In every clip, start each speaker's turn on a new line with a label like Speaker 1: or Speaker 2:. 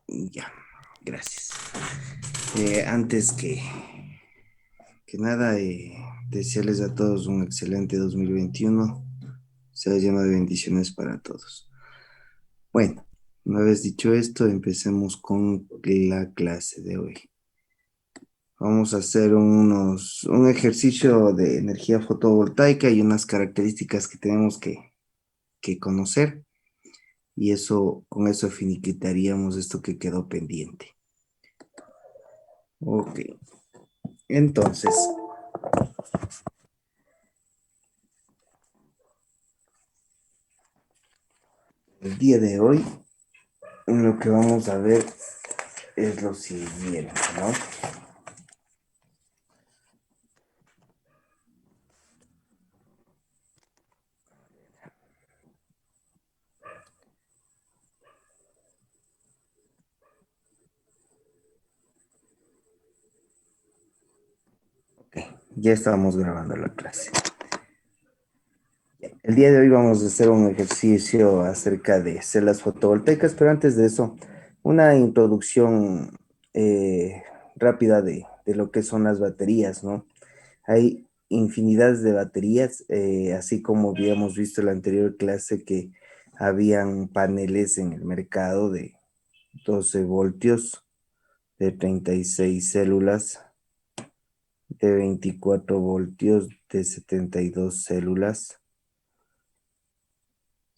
Speaker 1: Ya, gracias. Antes que nada, desearles a todos un excelente 2021. Sea lleno de bendiciones para todos. Bueno, una vez dicho esto, empecemos con la clase de hoy. Vamos a hacer un ejercicio de energía fotovoltaica y unas características que tenemos que conocer. Y con eso finiquitaríamos esto que quedó pendiente. Ok, entonces, el día de hoy lo que vamos a ver es lo siguiente, ¿no? Ok, ya estamos grabando la clase. El día de hoy vamos a hacer un ejercicio acerca de celdas fotovoltaicas, pero antes de eso, una introducción eh, rápida de lo que son las baterías, ¿no? Hay infinidades de baterías, así como habíamos visto en la anterior clase que habían paneles en el mercado de 12 voltios, de 36 células, de 24 voltios, de 72 células,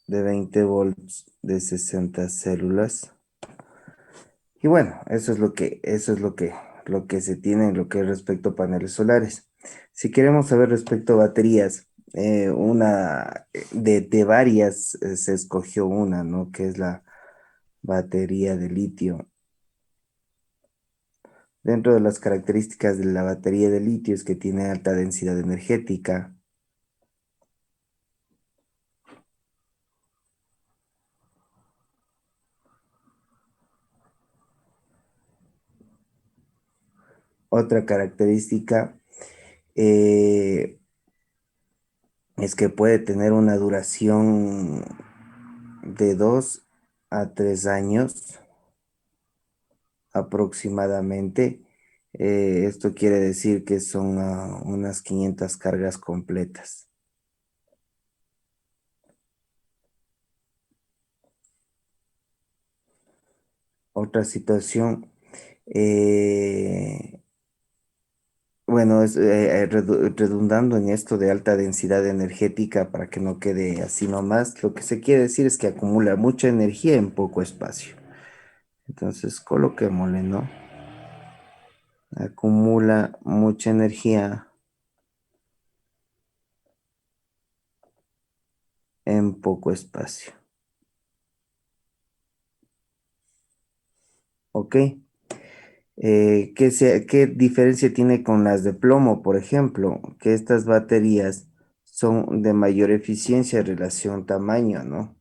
Speaker 1: de 20 volts, de 60 células. Y bueno, lo que se tiene en lo que es respecto a paneles solares. Si queremos saber respecto a baterías, de varias se escogió una, ¿no? Que es la batería de litio. Dentro de las características de la batería de litio es que tiene alta densidad energética. Otra característica eh, es que puede tener una duración de 2 a 3 años aproximadamente. Esto quiere decir que son unas 500 cargas completas. Otra situación, eh, bueno, redundando en esto de alta densidad energética para que no quede así nomás, lo que se quiere decir es que acumula mucha energía en poco espacio. Entonces, coloquémosle, ¿no? Acumula mucha energía en poco espacio. ¿Ok? ¿Qué diferencia tiene con las de plomo, por ejemplo? Que estas baterías son de mayor eficiencia en relación tamaño, ¿no?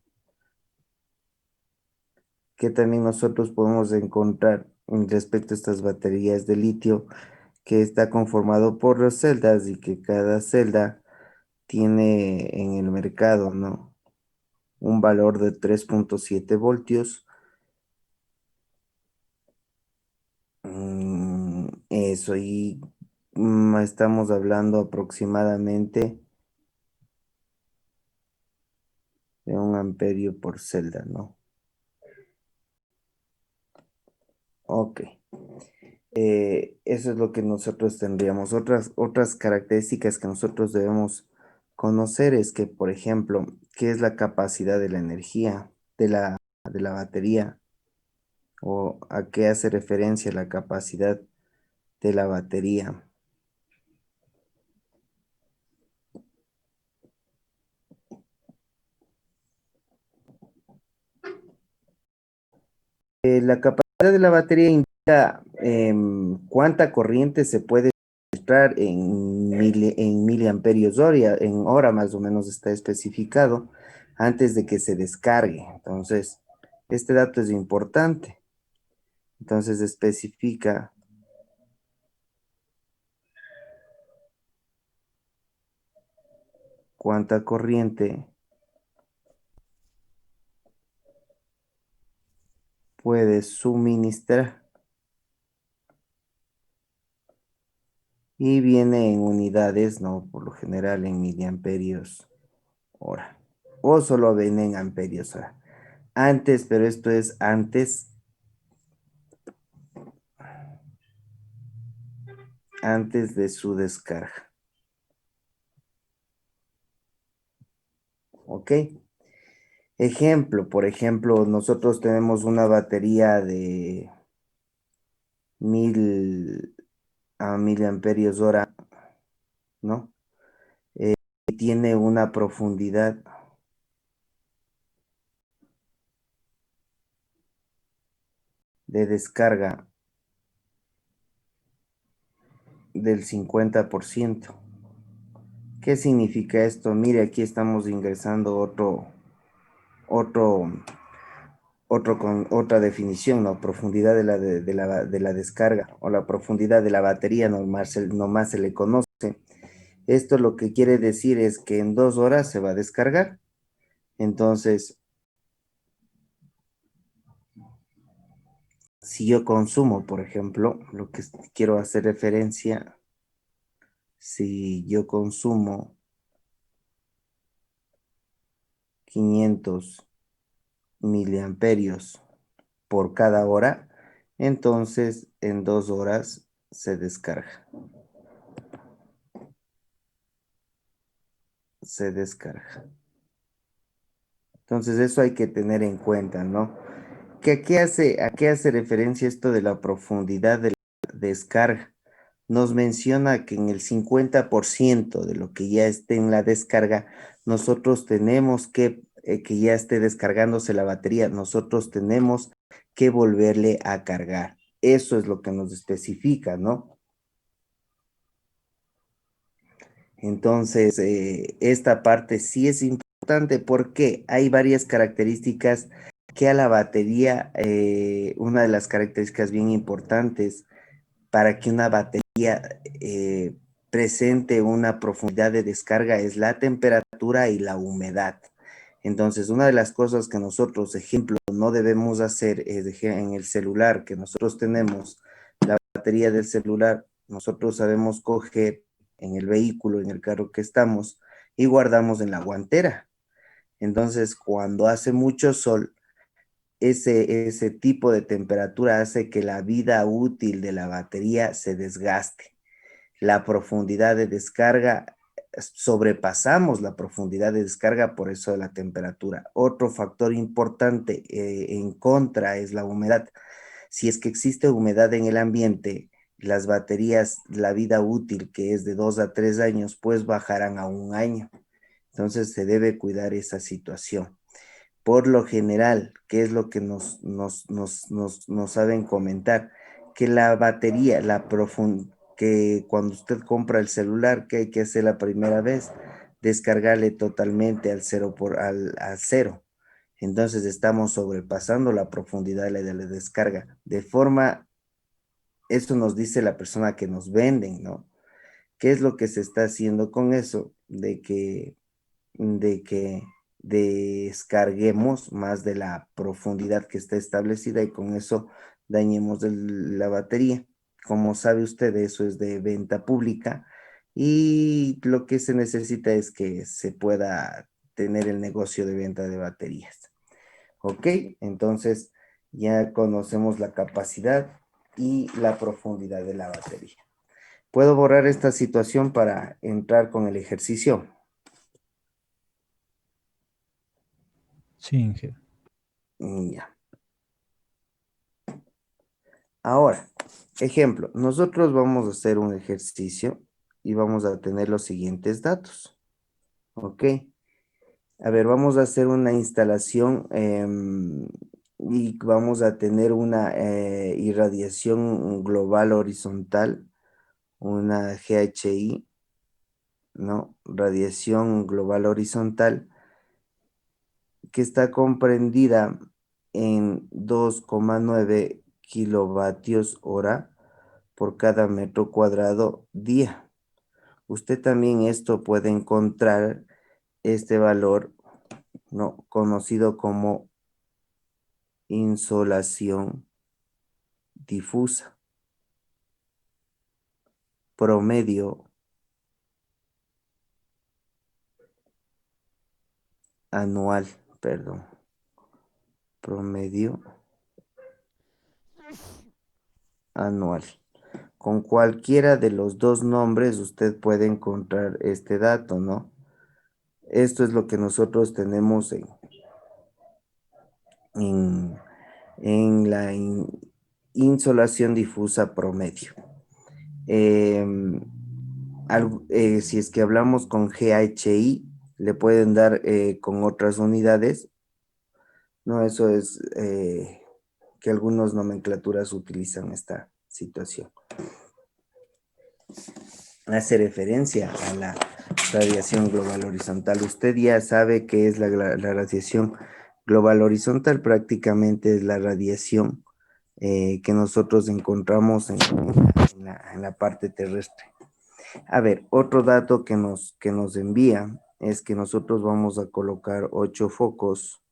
Speaker 1: Que también nosotros podemos encontrar respecto a estas baterías de litio, que está conformado por dos celdas y que cada celda tiene en el mercado, ¿no? Un valor de 3,7 voltios. Eso, y estamos hablando aproximadamente de 1 amperio por celda, ¿no? Ok. Eso es lo que nosotros tendríamos. Otras características que nosotros debemos conocer es que, por ejemplo, ¿qué es la capacidad de la energía de la batería? ¿O a qué hace referencia la capacidad de la batería? La capacidad de la batería indica cuánta corriente se puede entrar en miliamperios hora, en hora más o menos está especificado antes de que se descargue. Entonces, este dato es importante. Entonces, especifica cuánta corriente puede suministrar. Y viene en unidades, ¿no? Por lo general en miliamperios hora. O solo viene en amperios hora. Antes, pero esto es antes de su descarga. ¿Ok? Ejemplo, por ejemplo, nosotros tenemos una batería de 1000 miliamperios hora, ¿no? Y tiene una profundidad de descarga del 50%. ¿Qué significa esto? Mire, aquí estamos ingresando otro, con otra definición, ¿no? Profundidad de la descarga o la profundidad de la batería nomás se le conoce. Esto lo que quiere decir es que en 2 horas se va a descargar. Entonces, si yo consumo, por ejemplo, lo que quiero hacer referencia, si yo consumo 500 miliamperios por cada hora, entonces en 2 horas se descarga. Se descarga. Entonces eso hay que tener en cuenta, ¿no? ¿A qué hace referencia esto de la profundidad de la descarga? Nos menciona que en el 50% de lo que ya esté en la descarga, nosotros tenemos que ya esté descargándose la batería, nosotros tenemos que volverle a cargar. Eso es lo que nos especifica, ¿no? Entonces, esta parte sí es importante porque hay varias características que a la batería, una de las características bien importantes para que una batería presente una profundidad de descarga es la temperatura y la humedad. Entonces, una de las cosas que nosotros, ejemplo, no debemos hacer es en el celular que nosotros tenemos, la batería del celular, nosotros sabemos coger en el vehículo, en el carro que estamos, y guardamos en la guantera. Entonces, cuando hace mucho sol, ese tipo de temperatura hace que la vida útil de la batería se desgaste. La profundidad de descarga, sobrepasamos la profundidad de descarga por eso de la temperatura. Otro factor importante en contra es la humedad. Si es que existe humedad en el ambiente, las baterías, la vida útil que es de 2 a 3 años, pues bajarán a 1 año. Entonces se debe cuidar esa situación. Por lo general, ¿qué es lo que nos saben comentar? Que la batería, que cuando usted compra el celular, ¿qué hay que hacer la primera vez? Descargarle totalmente al cero. Entonces estamos sobrepasando la profundidad de la descarga. Eso nos dice la persona que nos venden, ¿no? ¿Qué es lo que se está haciendo con eso? De que descarguemos más de la profundidad que está establecida y con eso dañemos la batería. Como sabe usted, eso es de venta pública y lo que se necesita es que se pueda tener el negocio de venta de baterías. ¿Ok? Entonces ya conocemos la capacidad y la profundidad de la batería. ¿Puedo borrar esta situación para entrar con el ejercicio?
Speaker 2: Sí, Inge.
Speaker 1: Ya. Ahora, ejemplo, nosotros vamos a hacer un ejercicio y vamos a tener los siguientes datos. ¿Ok? A ver, vamos a hacer una instalación y vamos a tener una irradiación global horizontal, una GHI, ¿no? Radiación global horizontal que está comprendida en 2,9 kilovatios hora por cada metro cuadrado día. Usted también esto puede encontrar este valor, ¿no? Conocido como insolación difusa, promedio anual, perdón, promedio anual. Con cualquiera de los dos nombres usted puede encontrar este dato, ¿no? Esto es lo que nosotros tenemos en, en la insolación difusa promedio. Si es que hablamos con GHI, le pueden dar con otras unidades, ¿no? Eso es que algunas nomenclaturas utilizan esta situación. Hace referencia a la radiación global horizontal. Usted ya sabe qué es la radiación global horizontal, prácticamente es la radiación que nosotros encontramos en la parte terrestre. A ver, otro dato que nos envía es que nosotros vamos a colocar 8 focos,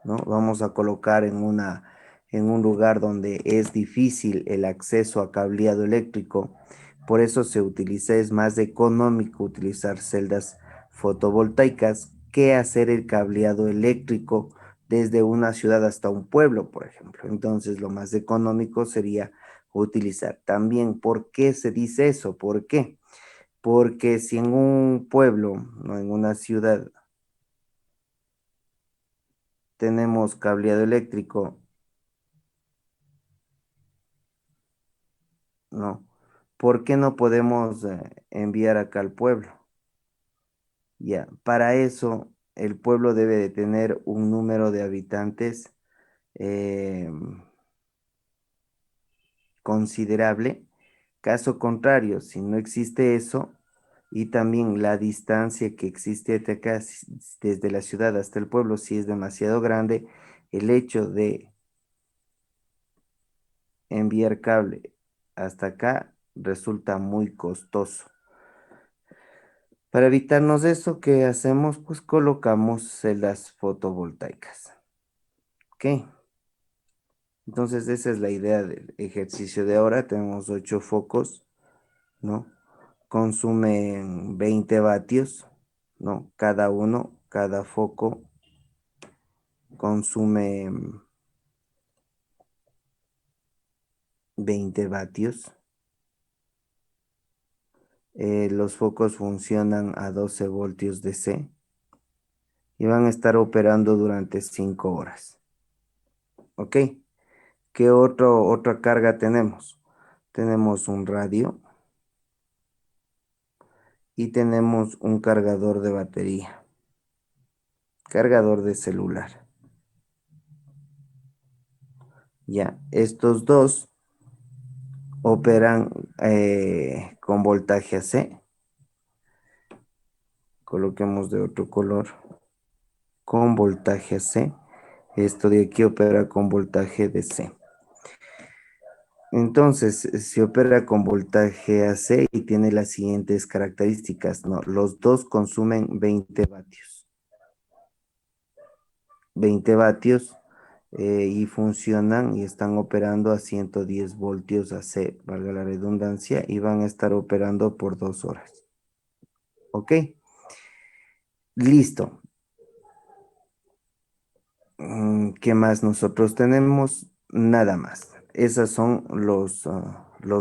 Speaker 1: ¿no? Vamos a colocar en un lugar donde es difícil el acceso a cableado eléctrico. Por eso es más económico utilizar celdas fotovoltaicas que hacer el cableado eléctrico desde una ciudad hasta un pueblo, por ejemplo. Entonces, lo más económico sería utilizar. También, ¿por qué se dice eso? ¿Por qué? Porque si en un pueblo, no en una ciudad, tenemos cableado eléctrico, no. ¿Por qué no podemos enviar acá al pueblo? Ya, para eso el pueblo debe de tener un número de habitantes eh, considerable. Caso contrario, si no existe eso, y también la distancia que existe de acá, desde la ciudad hasta el pueblo, si es demasiado grande, el hecho de enviar cable hasta acá resulta muy costoso. Para evitarnos eso, ¿qué hacemos? Pues colocamos celdas fotovoltaicas. ¿Ok? Entonces esa es la idea del ejercicio de ahora. Tenemos 8 focos, ¿no? Consumen 20 vatios, ¿no? Cada uno, cada foco consume 20 vatios. Los focos funcionan a 12 voltios DC y van a estar operando durante 5 horas. ¿Ok? ¿Qué otra carga tenemos? Tenemos un radio y tenemos un cargador de batería, cargador de celular. Ya, estos dos operan con voltaje AC. Coloquemos de otro color. Con voltaje AC. Esto de aquí opera con voltaje DC. Entonces, se opera con voltaje AC y tiene las siguientes características, ¿no? Los dos consumen 20 vatios. 20 vatios y funcionan y están operando a 110 voltios AC, valga la redundancia, y van a estar operando por 2 horas. ¿Ok? Listo. ¿Qué más nosotros tenemos? Nada más. Esos son los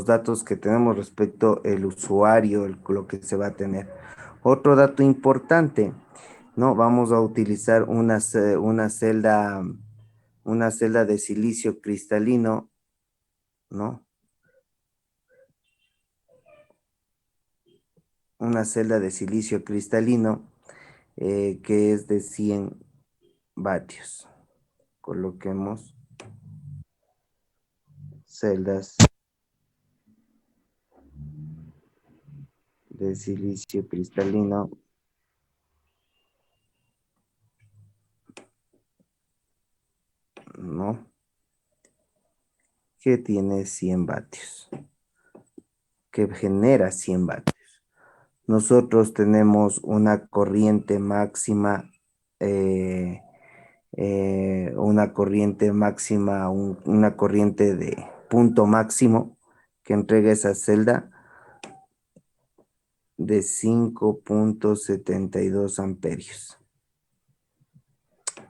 Speaker 1: datos que tenemos respecto al usuario, lo que se va a tener. Otro dato importante, ¿no? Vamos a utilizar una celda de silicio cristalino, ¿no? Una celda de silicio cristalino que es de 100 vatios. Coloquemos celdas de silicio cristalino, ¿no? Que tiene 100 vatios, que genera 100 vatios. Nosotros tenemos una corriente máxima una corriente máxima, una corriente de punto máximo que entrega esa celda de 5,72 amperios.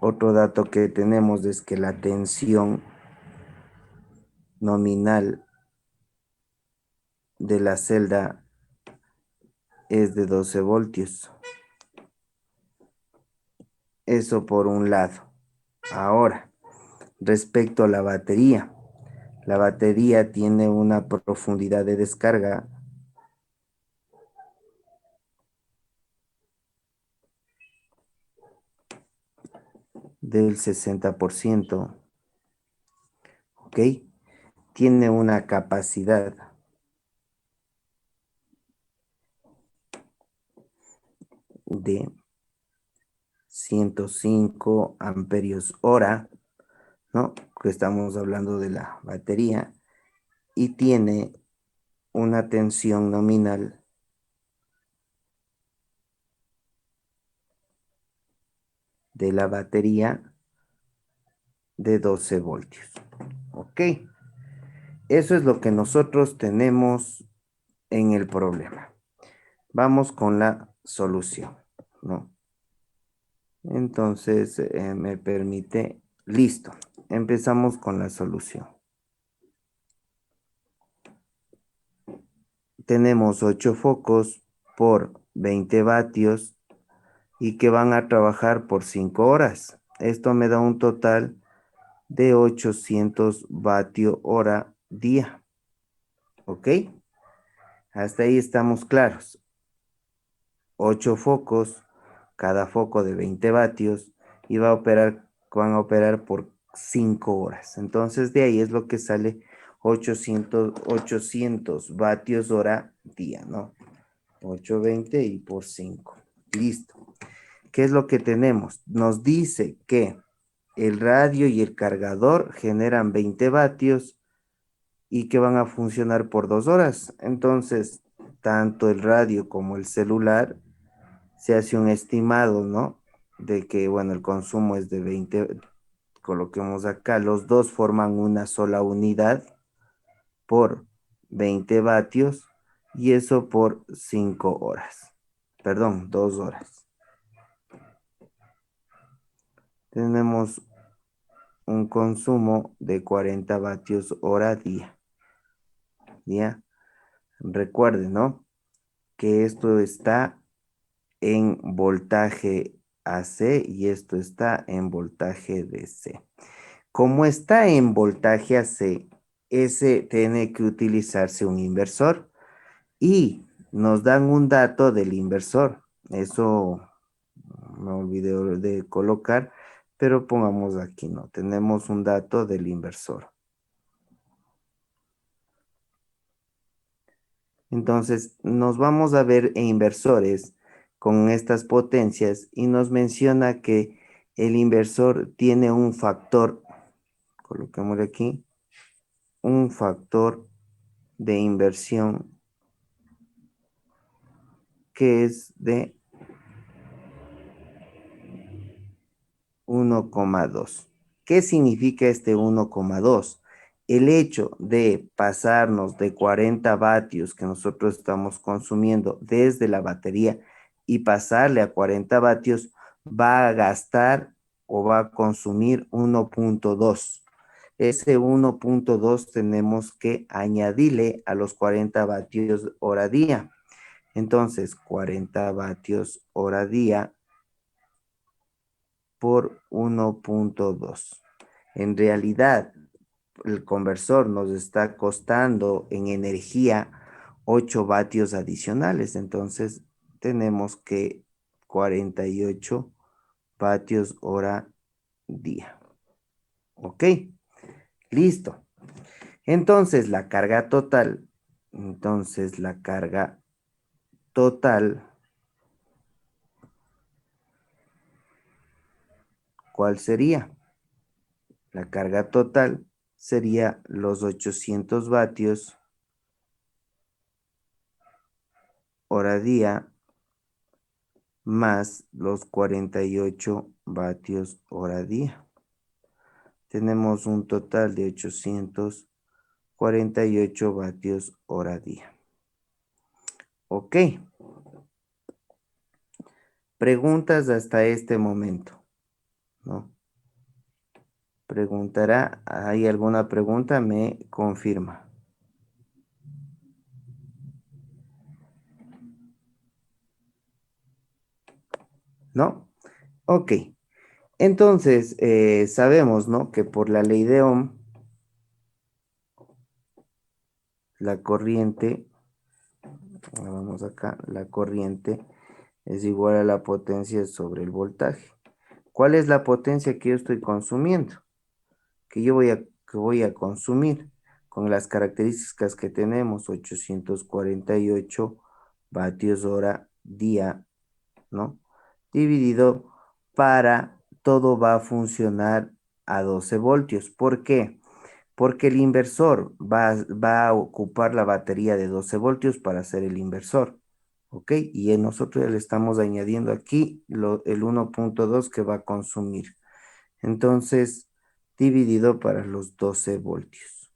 Speaker 1: Otro dato que tenemos es que la tensión nominal de la celda es de 12 voltios. Eso por un lado. Ahora, respecto a la batería tiene una profundidad de descarga del 60%, ¿ok? Tiene una capacidad de 105 amperios hora, ¿no? Que estamos hablando de la batería, y tiene una tensión nominal de la batería de 12 voltios. ¿Ok? Eso es lo que nosotros tenemos en el problema. Vamos con la solución, ¿no? Entonces, me permite, listo. Empezamos con la solución. Tenemos 8 focos por 20 vatios y que van a trabajar por 5 horas. Esto me da un total de 800 vatio hora día. ¿Ok? Hasta ahí estamos claros. 8 focos, cada foco de 20 vatios y van a operar por 5 horas. Entonces de ahí es lo que sale 800 vatios hora día, ¿no? 820 y por 5. Listo. ¿Qué es lo que tenemos? Nos dice que el radio y el cargador generan 20 vatios y que van a funcionar por 2 horas. Entonces, tanto el radio como el celular se hace un estimado, ¿no? De que, bueno, el consumo es de 20, coloquemos acá, los dos forman una sola unidad por 20 vatios y eso por 5 horas. Perdón, 2 horas. Tenemos un consumo de 40 vatios hora día. ¿Ya? Recuerden, ¿no? Que esto está en voltaje AC y esto está en voltaje DC. Como está en voltaje AC, ese tiene que utilizarse un inversor y nos dan un dato del inversor. Eso me olvidé de colocar, pero pongamos aquí, ¿no? Tenemos un dato del inversor. Entonces, nos vamos a ver en inversores con estas potencias y nos menciona que el inversor tiene un factor, coloquémosle aquí, un factor de inversión que es de 1,2. ¿Qué significa este 1,2? El hecho de pasarnos de 40 vatios que nosotros estamos consumiendo desde la batería y pasarle a 40 vatios va a gastar o va a consumir 1,2. Ese 1,2 tenemos que añadirle a los 40 vatios hora día. Entonces, 40 vatios hora día por 1,2. En realidad, el conversor nos está costando en energía 8 vatios adicionales. Entonces, tenemos que 48 vatios hora día. ¿Ok? Listo. Entonces, la carga total, ¿cuál sería? La carga total sería los 800 vatios hora día más los 48 vatios hora día. Tenemos un total de 848 vatios hora día. Ok. Preguntas hasta este momento, ¿no? Preguntará, ¿hay alguna pregunta? Me confirma. ¿No? Ok. Entonces, sabemos, ¿no? Que por la ley de Ohm, la corriente, vamos acá, la corriente es igual a la potencia sobre el voltaje. ¿Cuál es la potencia que yo estoy consumiendo? Que voy a consumir con las características que tenemos, 848 vatios hora día, ¿no? Dividido para, todo va a funcionar a 12 voltios. ¿Por qué? Porque el inversor va a ocupar la batería de 12 voltios para hacer el inversor. ¿Ok? Y nosotros ya le estamos añadiendo aquí el 1.2 que va a consumir. Entonces, dividido para los 12 voltios.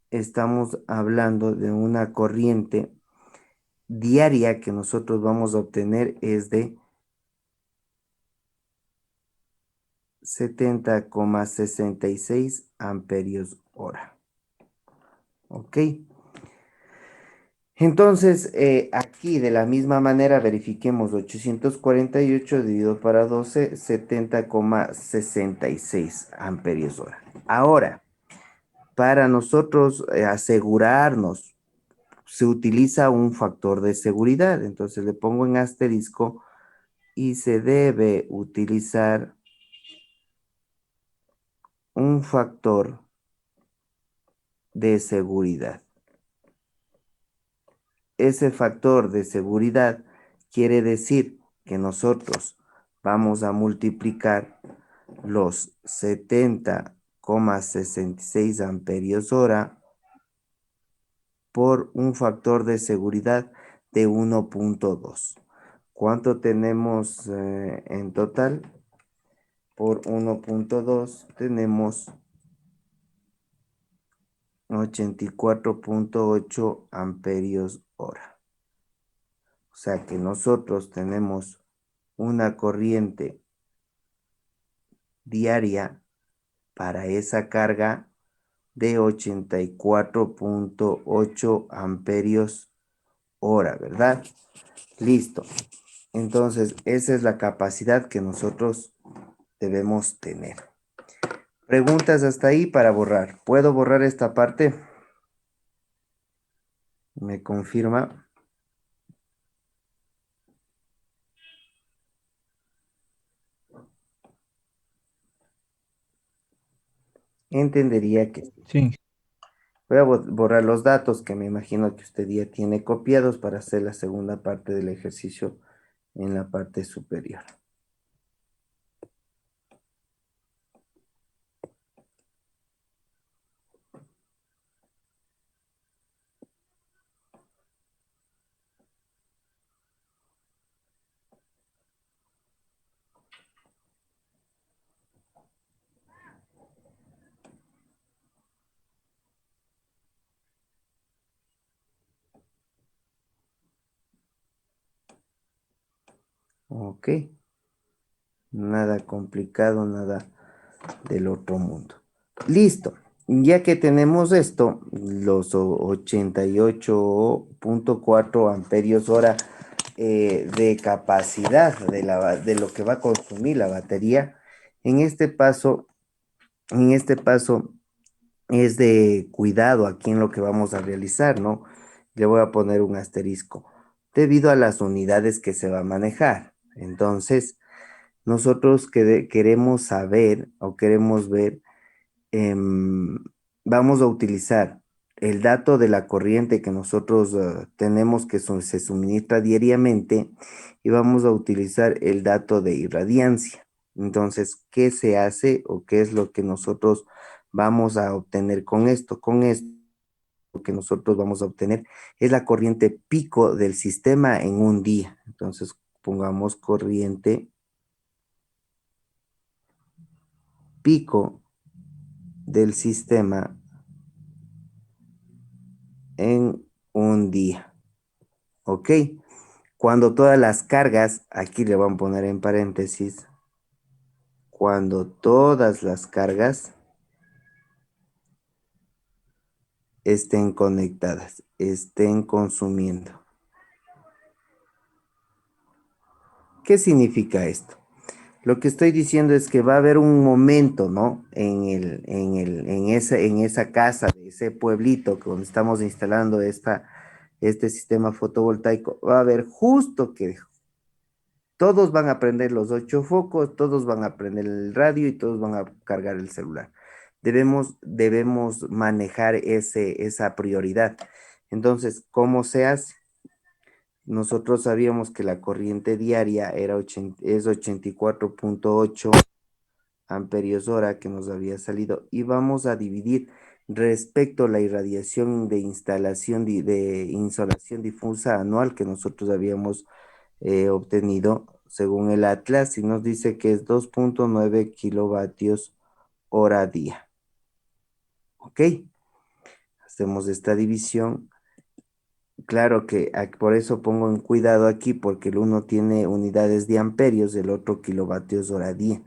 Speaker 1: Estamos hablando de una corriente diaria que nosotros vamos a obtener es de 70,66 amperios hora. ¿Ok? Entonces, aquí de la misma manera verifiquemos 848 dividido para 12, 70,66 amperios hora. Ahora, para nosotros asegurarnos, se utiliza un factor de seguridad. Entonces le pongo en asterisco y se debe utilizar un factor de seguridad. Ese factor de seguridad quiere decir que nosotros vamos a multiplicar los 70,66 amperios hora por un factor de seguridad de 1.2. ¿Cuánto tenemos en total? Por 1.2 tenemos 84,8 amperios hora. O sea que nosotros tenemos una corriente diaria para esa carga de 84,8 amperios hora, ¿verdad? Listo. Entonces, esa es la capacidad que nosotros debemos tener. Preguntas hasta ahí para borrar. ¿Puedo borrar esta parte? ¿Me confirma? Entendería que sí.
Speaker 2: Sí,
Speaker 1: Voy a borrar los datos que me imagino que usted ya tiene copiados para hacer la segunda parte del ejercicio en la parte superior. Ok. Nada complicado, nada del otro mundo. Listo. Ya que tenemos esto, los 88,4 amperios hora de capacidad de lo que va a consumir la batería, en este paso, en este paso es de cuidado aquí en lo que vamos a realizar, ¿no? Le voy a poner un asterisco debido a las unidades que se va a manejar. Entonces, nosotros queremos saber o queremos ver, vamos a utilizar el dato de la corriente que nosotros tenemos que se suministra diariamente y vamos a utilizar el dato de irradiancia. Entonces, ¿qué se hace o qué es lo que nosotros vamos a obtener con esto? Con esto, lo que nosotros vamos a obtener es la corriente pico del sistema en un día. Entonces, pongamos corriente pico del sistema en un día. ¿Ok? Cuando todas las cargas, aquí le van a poner en paréntesis, cuando todas las cargas estén conectadas, estén consumiendo. ¿Qué significa esto? Lo que estoy diciendo es que va a haber un momento, ¿no? En esa casa, de ese pueblito donde estamos instalando este sistema fotovoltaico, va a haber justo que todos van a prender los 8 focos, todos van a prender el radio y todos van a cargar el celular. Debemos manejar esa prioridad. Entonces, ¿cómo se hace? Nosotros sabíamos que la corriente diaria es 84,8 amperios hora que nos había salido y vamos a dividir respecto a la irradiación de de insolación difusa anual que nosotros habíamos obtenido según el Atlas y nos dice que es 2,9 kilovatios hora día. ¿Ok? Hacemos esta división. Claro que por eso pongo en cuidado aquí porque el uno tiene unidades de amperios, el otro kilovatios hora día.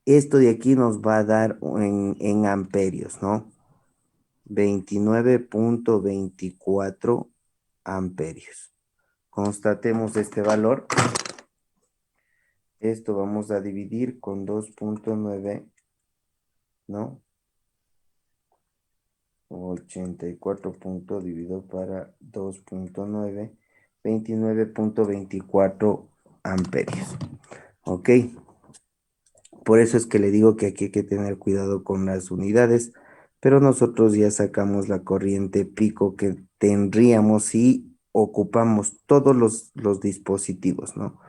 Speaker 1: Esto de aquí nos va a dar en amperios, ¿no? 29,24 amperios. Constatemos este valor. Esto vamos a dividir con 2,9, ¿no? 84 puntos dividido para 2,9, 29,24 amperios. ¿Ok? Por eso es que le digo que aquí hay que tener cuidado con las unidades, pero nosotros ya sacamos la corriente pico que tendríamos si ocupamos todos los dispositivos, ¿no?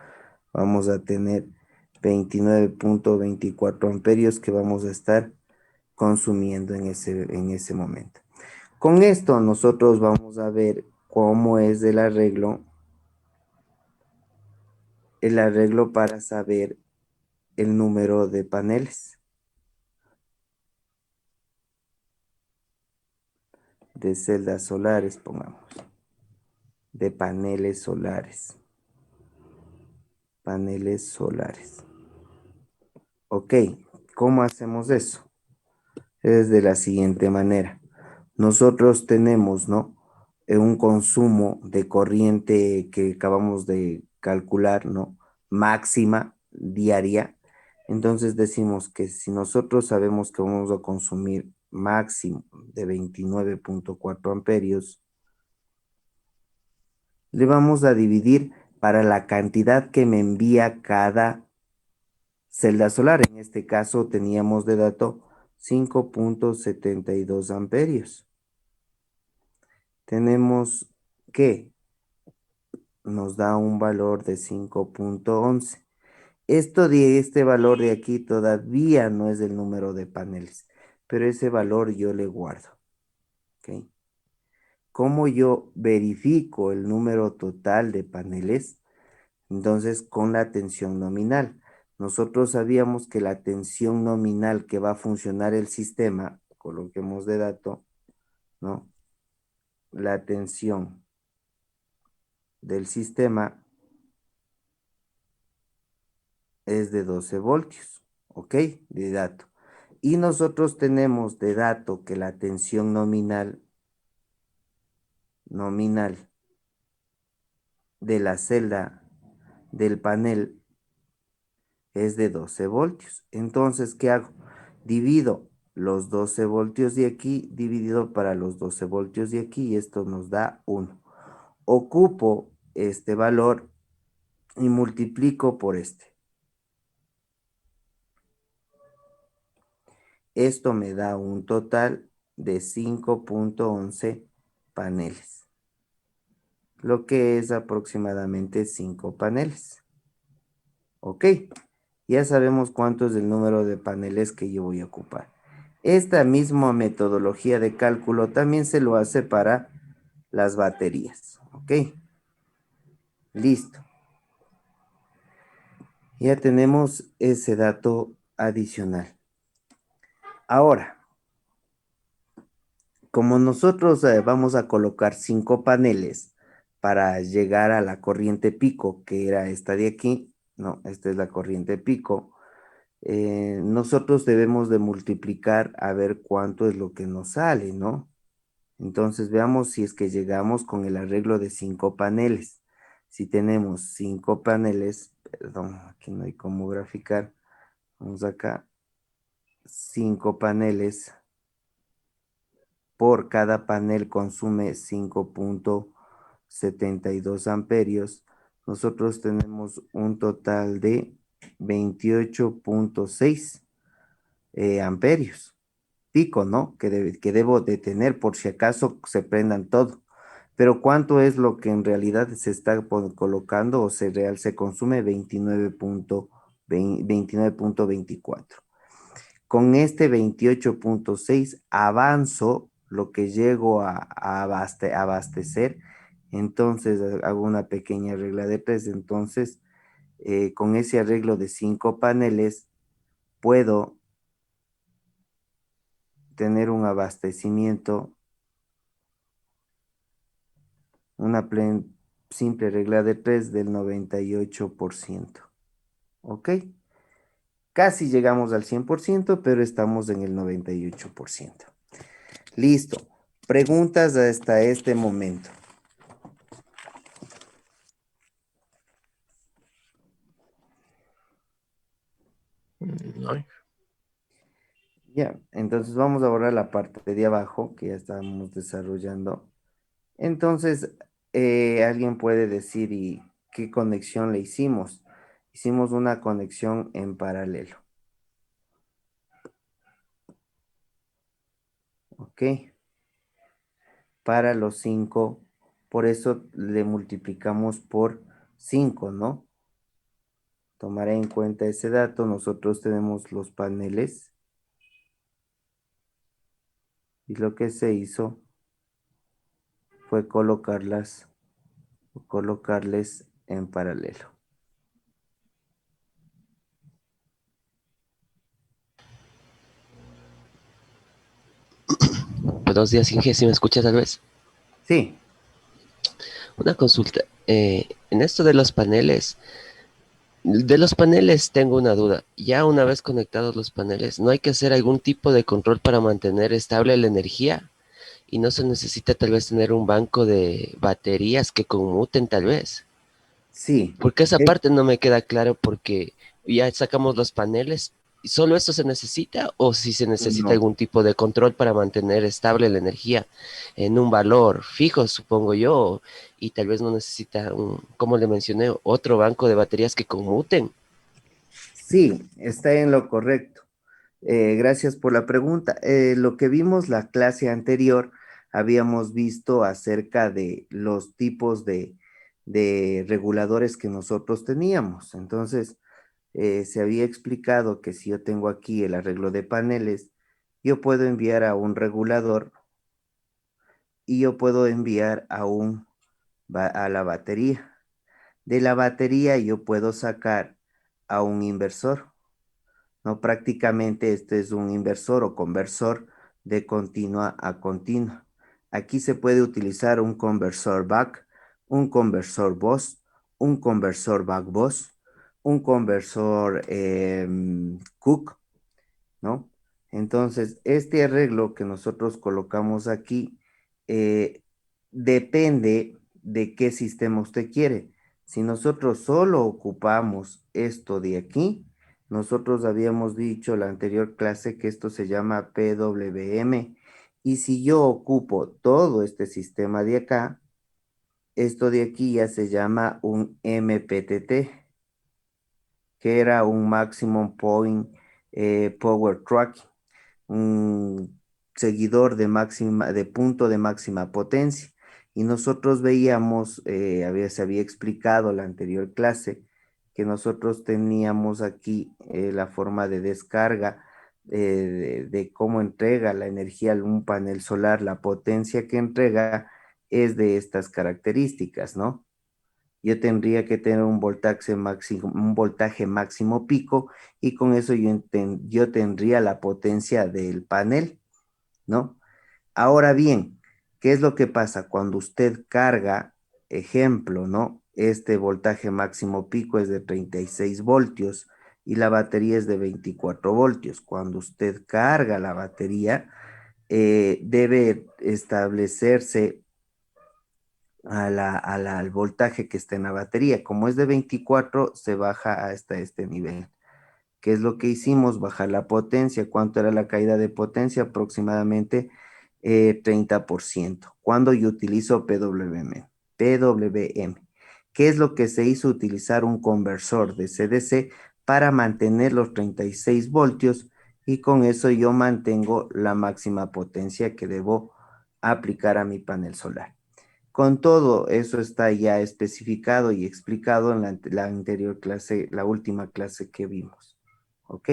Speaker 1: Vamos a tener 29,24 amperios que vamos a estar consumiendo en ese momento. Con esto nosotros vamos a ver cómo es el arreglo para saber el número de paneles, de celdas solares, pongamos, de paneles solares, paneles solares. Ok, ¿cómo hacemos eso? Es de la siguiente manera. Nosotros tenemos, ¿no? Un consumo de corriente que acabamos de calcular, ¿no? Máxima diaria. Entonces decimos que si nosotros sabemos que vamos a consumir máximo de 29,4 amperios, le vamos a dividir para la cantidad que me envía cada celda solar. En este caso teníamos de dato 5,72 amperios. Tenemos que nos da un valor de 5,11. Este valor de aquí todavía no es el número de paneles, pero ese valor yo le guardo. ¿Ok? ¿Cómo yo verifico el número total de paneles? Entonces, con la tensión nominal. Nosotros sabíamos que la tensión nominal que va a funcionar el sistema, coloquemos de dato, ¿no? La tensión del sistema es de 12 voltios, ¿ok? De dato. Y nosotros tenemos de dato que la tensión nominal de la celda del panel es de 12 voltios. Entonces, ¿qué hago? Divido los 12 voltios de aquí, dividido para los 12 voltios de aquí, y esto nos da 1. Ocupo este valor y multiplico por este. Esto me da un total de 5,11 paneles, lo que es aproximadamente 5 paneles. ¿Ok? Ya sabemos cuánto es el número de paneles que yo voy a ocupar. Esta misma metodología de cálculo también se lo hace para las baterías. ¿Ok? Listo. Ya tenemos ese dato adicional. Ahora, como nosotros vamos a colocar 5 paneles para llegar a la corriente pico, que era esta de aquí, no, esta es la corriente pico, nosotros debemos de multiplicar a ver cuánto es lo que nos sale, ¿no? Entonces veamos si es que llegamos con el arreglo de 5 paneles. Si tenemos 5 paneles, perdón, aquí no hay cómo graficar, vamos acá, 5 paneles. Por cada panel consume 5,72 amperios. Nosotros tenemos un total de 28,6 amperios. Pico, ¿no? Que debo de tener por si acaso se prendan todo. Pero ¿cuánto es lo que en realidad se está colocando o se consume? 29,24. Con este 28,6 avanzo lo que llego a abastecer. Entonces hago una pequeña regla de tres. Entonces, con ese arreglo de 5 paneles, puedo tener un abastecimiento, una simple regla de tres del 98%. ¿Ok? Casi llegamos al 100%, pero estamos en el 98%. Listo. Preguntas hasta este momento.
Speaker 3: No.
Speaker 1: Ya, entonces vamos a borrar la parte de abajo que ya estábamos desarrollando. Entonces, alguien puede decir, ¿y qué conexión le hicimos? Hicimos una conexión en paralelo. ¿Ok? Para los 5, por eso le multiplicamos por 5, ¿no? Tomaré en cuenta ese dato. Nosotros tenemos los paneles y lo que se hizo fue colocarles en paralelo.
Speaker 3: Buenos días, Inge, si me escuchas tal vez.
Speaker 1: Sí,
Speaker 3: Una consulta. En esto de los paneles tengo una duda. Ya una vez conectados los paneles, ¿no hay que hacer algún tipo de control para mantener estable la energía? Y no se necesita tal vez tener un banco de baterías que conmuten tal vez.
Speaker 1: sí.
Speaker 3: Porque esa parte no me queda claro porque ya sacamos los paneles y solo esto se necesita o si se necesita
Speaker 1: No.
Speaker 3: algún tipo de control para mantener estable la energía en un valor fijo, supongo yo, y tal vez no necesita como le mencioné, otro banco de baterías que conmuten.
Speaker 1: Sí, está en lo correcto. Gracias por la pregunta. Lo que vimos la clase anterior, habíamos visto acerca de los tipos de reguladores que nosotros teníamos. Entonces, se había explicado que si yo tengo aquí el arreglo de paneles, yo puedo enviar a un regulador y yo puedo enviar a la batería. De la batería yo puedo sacar a un inversor. No, prácticamente este es un inversor o conversor de continua a continua. Aquí se puede utilizar un conversor back, un conversor bus, un conversor back bus, un conversor cook, ¿no? Entonces, este arreglo que nosotros colocamos aquí eh, depende de qué sistema usted quiere. Si nosotros solo ocupamos esto de aquí, nosotros habíamos dicho la anterior clase que esto se llama PWM. Y si yo ocupo todo este sistema de acá, esto de aquí ya se llama un MPTT, que era un Maximum Point Power Tracking, un seguidor de punto de máxima potencia. Y nosotros veíamos, se había explicado la anterior clase, que nosotros teníamos aquí la forma de descarga de cómo entrega la energía a un panel solar. La potencia que entrega es de estas características, ¿no? yo tendría que tener un voltaje máximo pico y con eso yo tendría la potencia del panel, ¿no? Ahora bien, ¿qué es lo que pasa? Cuando usted carga, ejemplo, ¿no? Este voltaje máximo pico es de 36 voltios y la batería es de 24 voltios. Cuando usted carga la batería, debe establecerse al voltaje que está en la batería. Como es de 24, se baja hasta este nivel. ¿Qué es lo que hicimos? Bajar la potencia. ¿Cuánto era la caída de potencia? Aproximadamente 30%. Cuando yo utilizo PWM. PWM. ¿Qué es lo que se hizo? Utilizar un conversor de CDC para mantener los 36 voltios y con eso yo mantengo la máxima potencia que debo aplicar a mi panel solar. Con todo, eso está ya especificado y explicado en la anterior clase, la última clase que vimos. ¿Ok?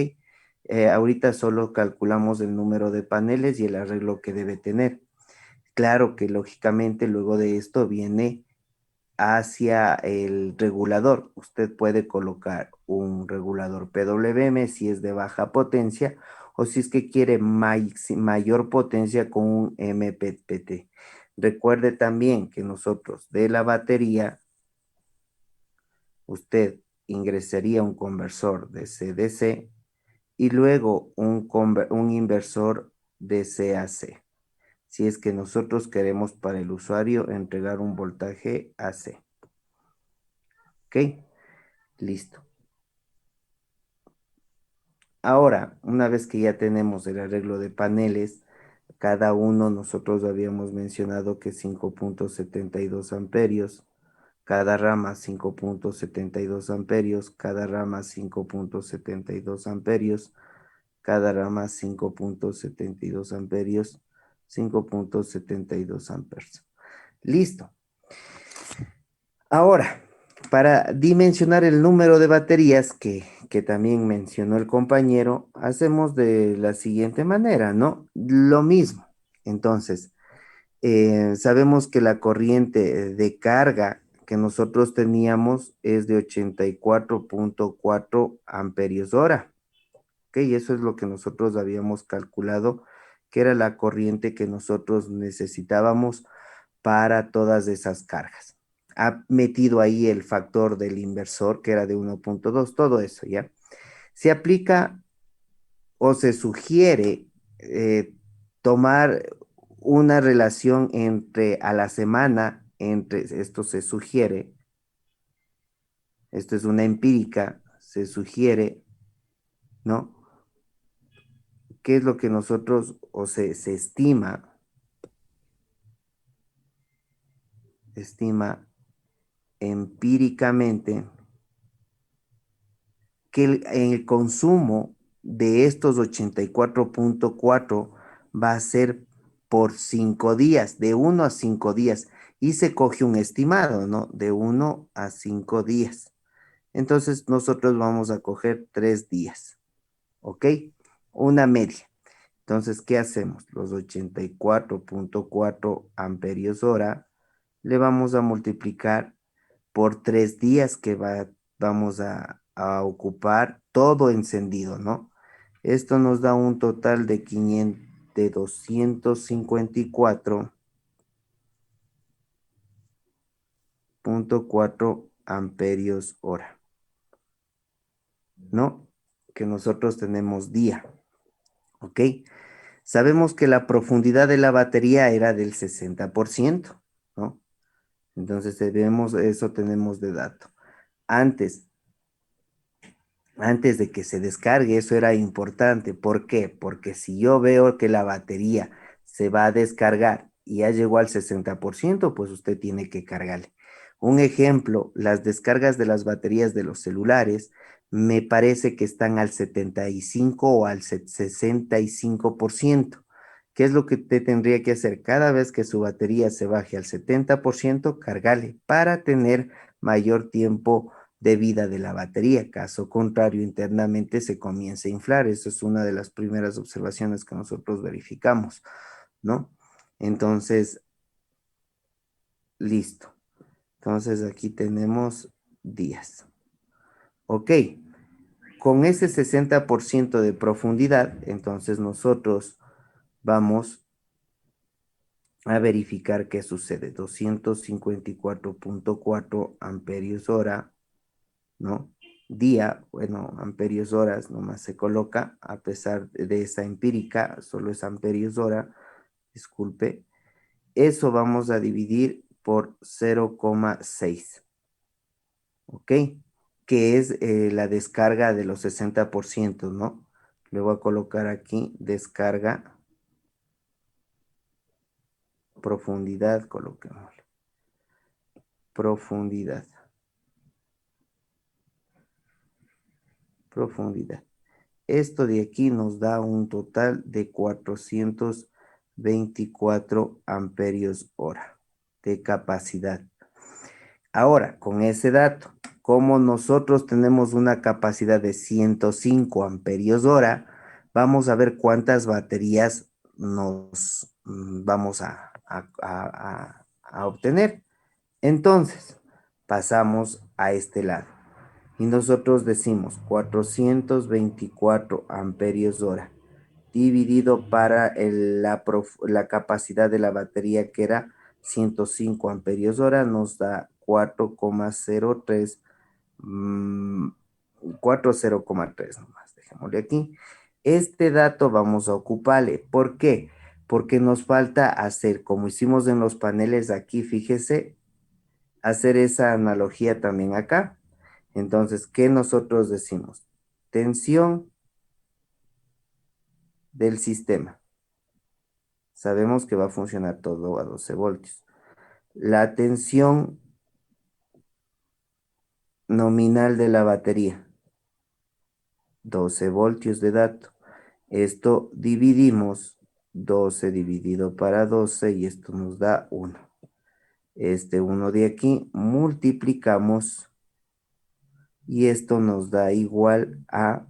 Speaker 1: Ahorita solo calculamos el número de paneles y el arreglo que debe tener. Claro que lógicamente luego de esto viene hacia el regulador. Usted puede colocar un regulador PWM si es de baja potencia o si es que quiere mayor potencia con un MPPT. Recuerde también que nosotros de la batería, usted ingresaría un conversor de CDC y luego un inversor de CAC. Si es que nosotros queremos para el usuario entregar un voltaje AC. ¿Ok? Listo. Ahora, una vez que ya tenemos el arreglo de paneles, cada uno nosotros habíamos mencionado que 5.72 amperios, cada rama 5.72 amperios, cada rama 5.72 amperios, cada rama 5.72 amperios, 5.72 amperes. Listo. Ahora, para dimensionar el número de baterías que también mencionó el compañero, hacemos de la siguiente manera, ¿no? Lo mismo. Entonces, sabemos que la corriente de carga que nosotros teníamos es de 84.4 amperios hora. ¿Ok? Y eso es lo que nosotros habíamos calculado, que era la corriente que nosotros necesitábamos para todas esas cargas. Ha metido ahí el factor del inversor, que era de 1.2, todo eso, ¿ya? Se aplica o se sugiere tomar una relación entre a la semana, entre esto se sugiere, esto es una empírica, se sugiere, ¿no? ¿Qué es lo que nosotros, o se estima empíricamente que el consumo de estos 84.4 va a ser por 5 días, de 1 a 5 días, y se coge un estimado, ¿no? De 1 a 5 días. Entonces nosotros vamos a coger 3 días, ¿ok? Una media. Entonces, ¿qué hacemos? Los 84.4 amperios hora le vamos a multiplicar por 3 días que vamos a ocupar todo encendido, ¿no? Esto nos da un total de 254.4 amperios hora, ¿no? Que nosotros tenemos día, ¿ok? Sabemos que la profundidad de la batería era del 60%, ¿no? Entonces eso tenemos de dato. Antes de que se descargue, eso era importante. ¿Por qué? Porque si yo veo que la batería se va a descargar y ya llegó al 60%, pues usted tiene que cargarle. Un ejemplo, las descargas de las baterías de los celulares me parece que están al 75 o al 65%. ¿Qué es lo que usted tendría que hacer? Cada vez que su batería se baje al 70%, cargale para tener mayor tiempo de vida de la batería. Caso contrario, internamente se comienza a inflar. Eso es una de las primeras observaciones que nosotros verificamos, ¿no? Entonces, listo. Entonces aquí tenemos días. Ok, con ese 60% de profundidad, entonces nosotros vamos a verificar qué sucede. 254.4 amperios hora, ¿no? Día, bueno, amperios horas nomás se coloca, a pesar de esa empírica, solo es amperios hora, disculpe. Eso vamos a dividir por 0,6, ¿ok? Que es la descarga de los 60%, ¿no? Le voy a colocar aquí descarga, profundidad, coloquémosle. Profundidad. Profundidad. Esto de aquí nos da un total de 424 amperios hora de capacidad. Ahora, con ese dato, como nosotros tenemos una capacidad de 105 amperios hora, vamos a ver cuántas baterías nos vamos a obtener. Entonces, pasamos a este lado. Y nosotros decimos 424 amperios hora dividido para la capacidad de la batería que era 105 amperios hora nos da 4,03, 40,3 nomás, dejémosle aquí. Este dato vamos a ocuparle. ¿Por qué? Porque nos falta hacer, como hicimos en los paneles aquí, fíjese, hacer esa analogía también acá. Entonces, ¿qué nosotros decimos? Tensión del sistema. Sabemos que va a funcionar todo a 12 voltios. La tensión nominal de la batería, 12 voltios de dato. Esto dividimos 12 dividido para 12 y esto nos da 1. Este 1 de aquí multiplicamos y esto nos da igual a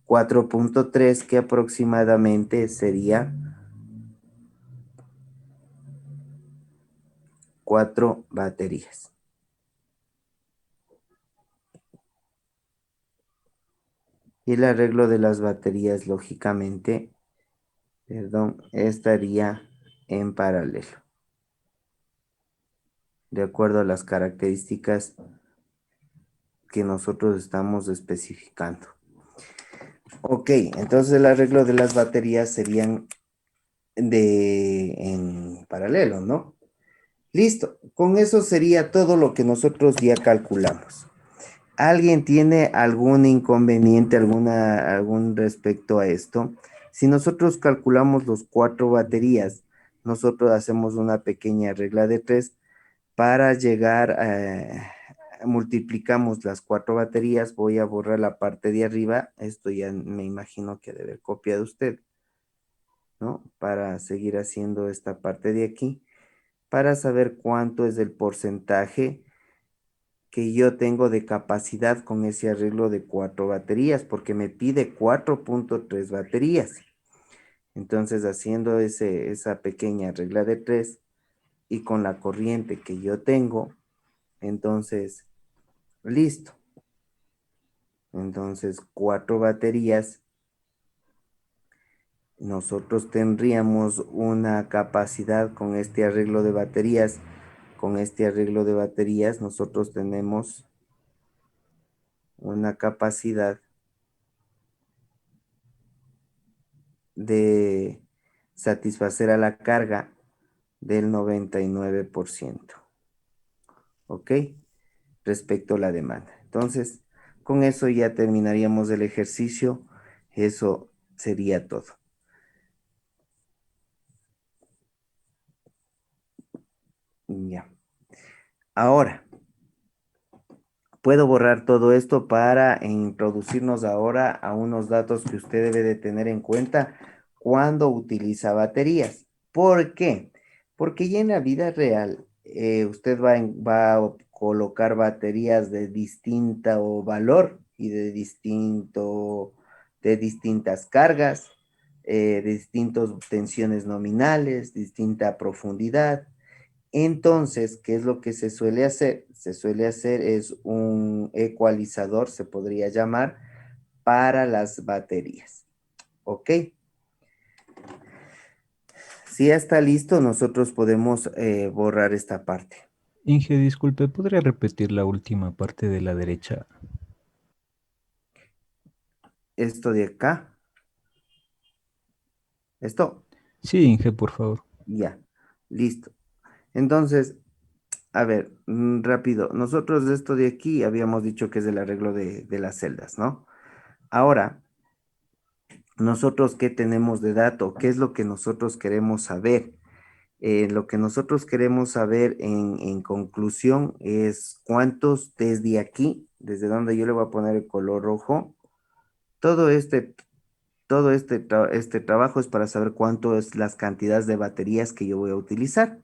Speaker 1: 4,3, que aproximadamente sería 4 baterías. Y el arreglo de las baterías, lógicamente, perdón, estaría en paralelo, de acuerdo a las características que nosotros estamos especificando. Ok, entonces el arreglo de las baterías serían en paralelo, ¿no? Listo, con eso sería todo lo que nosotros ya calculamos. ¿Alguien tiene algún inconveniente, algún respecto a esto? Si nosotros calculamos los 4 baterías, nosotros hacemos una pequeña regla de 3 para llegar multiplicamos las 4 baterías. Voy a borrar la parte de arriba. Esto ya me imagino que debe haber copiado usted, ¿no? Para seguir haciendo esta parte de aquí, para saber cuánto es el porcentaje que yo tengo de capacidad con ese arreglo de 4 baterías, porque me pide 4,3 baterías. Entonces, haciendo esa pequeña regla de 3 y con la corriente que yo tengo, entonces, listo. Entonces, 4 baterías, nosotros tendríamos una capacidad con este arreglo de baterías. Con este arreglo de baterías, nosotros tenemos una capacidad de satisfacer a la carga del 99%. ¿Ok? Respecto a la demanda. Entonces, con eso ya terminaríamos el ejercicio. Eso sería todo. Ya. Ahora, puedo borrar todo esto para introducirnos ahora a unos datos que usted debe de tener en cuenta cuando utiliza baterías. ¿Por qué? Porque ya en la vida real usted va a colocar baterías de distinto valor y de distintas cargas, de distintas tensiones nominales, distinta profundidad. Entonces, ¿qué es lo que se suele hacer? Se suele hacer es un ecualizador, se podría llamar, para las baterías. ¿Ok? Si ya está listo, nosotros podemos borrar esta parte.
Speaker 2: Inge, disculpe, ¿podría repetir la última parte de la derecha?
Speaker 1: Esto de acá, esto,
Speaker 2: Sí, Inge, por favor.
Speaker 1: ya, listo. Entonces, a ver, rápido. Nosotros de esto de aquí habíamos dicho que es el arreglo de las celdas, ¿no? Ahora, nosotros, ¿qué tenemos de dato? ¿Qué es lo que nosotros queremos saber? Lo que nosotros queremos saber en conclusión es cuántos desde aquí, desde donde yo le voy a poner el color rojo, todo este, este trabajo es para saber cuánto es las cantidades de baterías que yo voy a utilizar.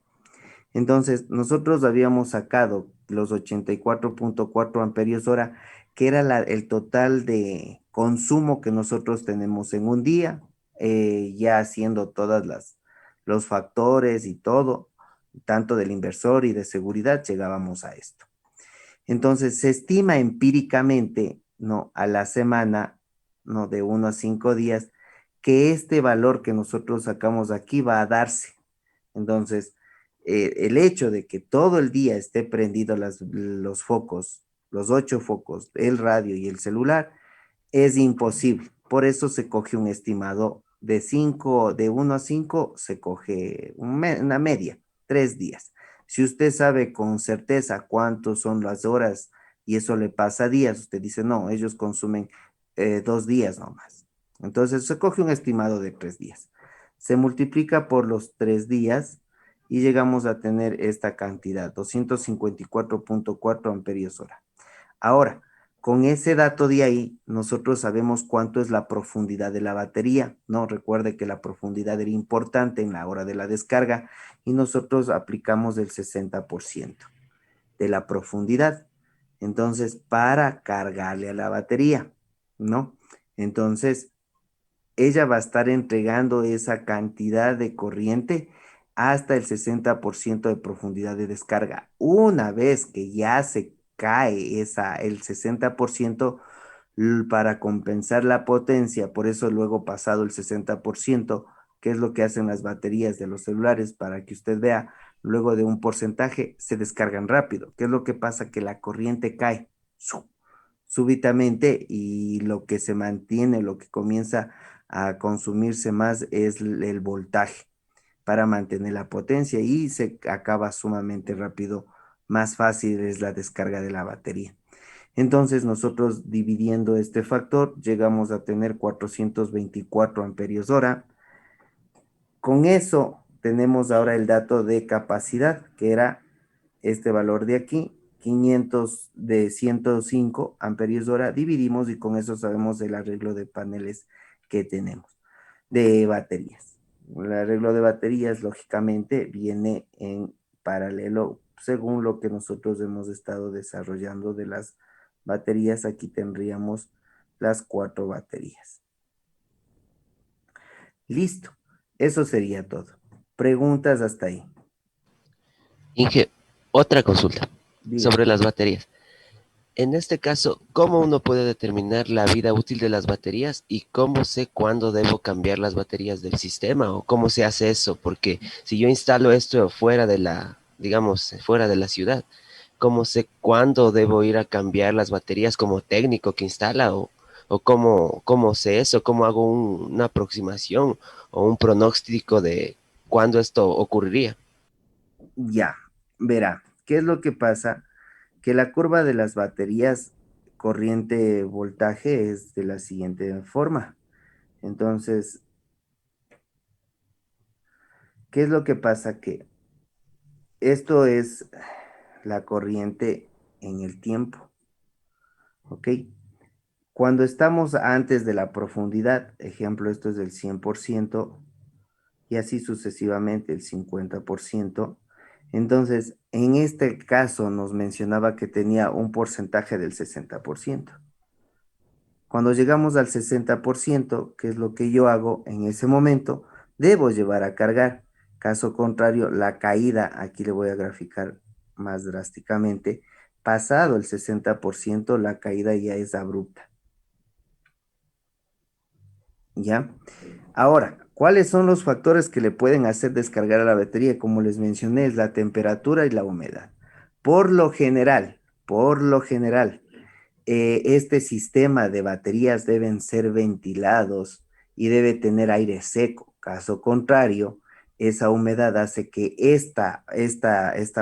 Speaker 1: Entonces, nosotros habíamos sacado los 84,4 amperios hora, que era el total de consumo que nosotros tenemos en un día, ya haciendo todas los factores y todo, tanto del inversor y de seguridad, llegábamos a esto. Entonces, se estima empíricamente, ¿no? A la semana, ¿no? De 1 a 5 días, que este valor que nosotros sacamos aquí va a darse. Entonces, el hecho de que todo el día esté prendido los focos, los 8 focos, el radio y el celular, es imposible. Por eso se coge un estimado de 5, de 1 a 5, se coge una media, 3 días. Si usted sabe con certeza cuántos son las horas y eso le pasa días, usted dice, no, ellos consumen 2 días nomás. Entonces se coge un estimado de 3 días. Se multiplica por los 3 días y llegamos a tener esta cantidad, 254,4 amperios hora. Ahora, con ese dato de ahí, nosotros sabemos cuánto es la profundidad de la batería, ¿no? Recuerde que la profundidad era importante en la hora de la descarga y nosotros aplicamos el 60% de la profundidad. Entonces, para cargarle a la batería, ¿no? Entonces, ella va a estar entregando esa cantidad de corriente hasta el 60% de profundidad de descarga. Una vez que ya se cae el 60% para compensar la potencia, por eso luego pasado el 60%, que es lo que hacen las baterías de los celulares, para que usted vea, luego de un porcentaje se descargan rápido. ¿Qué es lo que pasa? Que la corriente cae súbitamente y lo que se mantiene, lo que comienza a consumirse más es el voltaje para mantener la potencia y se acaba sumamente rápido. Más fácil es la descarga de la batería. Entonces nosotros dividiendo este factor llegamos a tener 424 amperios hora. Con eso tenemos ahora el dato de capacidad, que era este valor de aquí, 500 de 105 amperios hora, dividimos y con eso sabemos el arreglo de paneles que tenemos, de baterías. El arreglo de baterías, lógicamente, viene en paralelo según lo que nosotros hemos estado desarrollando de las baterías. Aquí tendríamos las 4 baterías. Listo. Eso sería todo. Preguntas hasta ahí.
Speaker 3: Inge, otra consulta
Speaker 1: Diga.
Speaker 3: sobre las baterías. En este caso, ¿cómo uno puede determinar la vida útil de las baterías y cómo sé cuándo debo cambiar las baterías del sistema o cómo se hace eso? Porque si yo instalo esto fuera de la, digamos, fuera de la ciudad, ¿cómo sé cuándo debo ir a cambiar las baterías como técnico que instala o cómo sé eso? ¿Cómo hago una aproximación o un pronóstico de cuándo esto ocurriría?
Speaker 1: Ya, verá, ¿qué es lo que pasa? Que la curva de las baterías corriente voltaje es de la siguiente forma. Entonces, ¿qué es lo que pasa? Que esto es la corriente en el tiempo, ¿ok? Cuando estamos antes de la profundidad, ejemplo, esto es del 100% y así sucesivamente el 50%. Entonces, en este caso nos mencionaba que tenía un porcentaje del 60%. Cuando llegamos al 60%, que es lo que yo hago en ese momento, debo llevar a cargar. Caso contrario, la caída, aquí le voy a graficar más drásticamente, pasado el 60%, la caída ya es abrupta. ¿Ya? Ahora, ¿cuáles son los factores que le pueden hacer descargar a la batería? Como les mencioné, es la temperatura y la humedad. Por lo general, este sistema de baterías deben ser ventilados y debe tener aire seco. Caso contrario, esa humedad hace que esta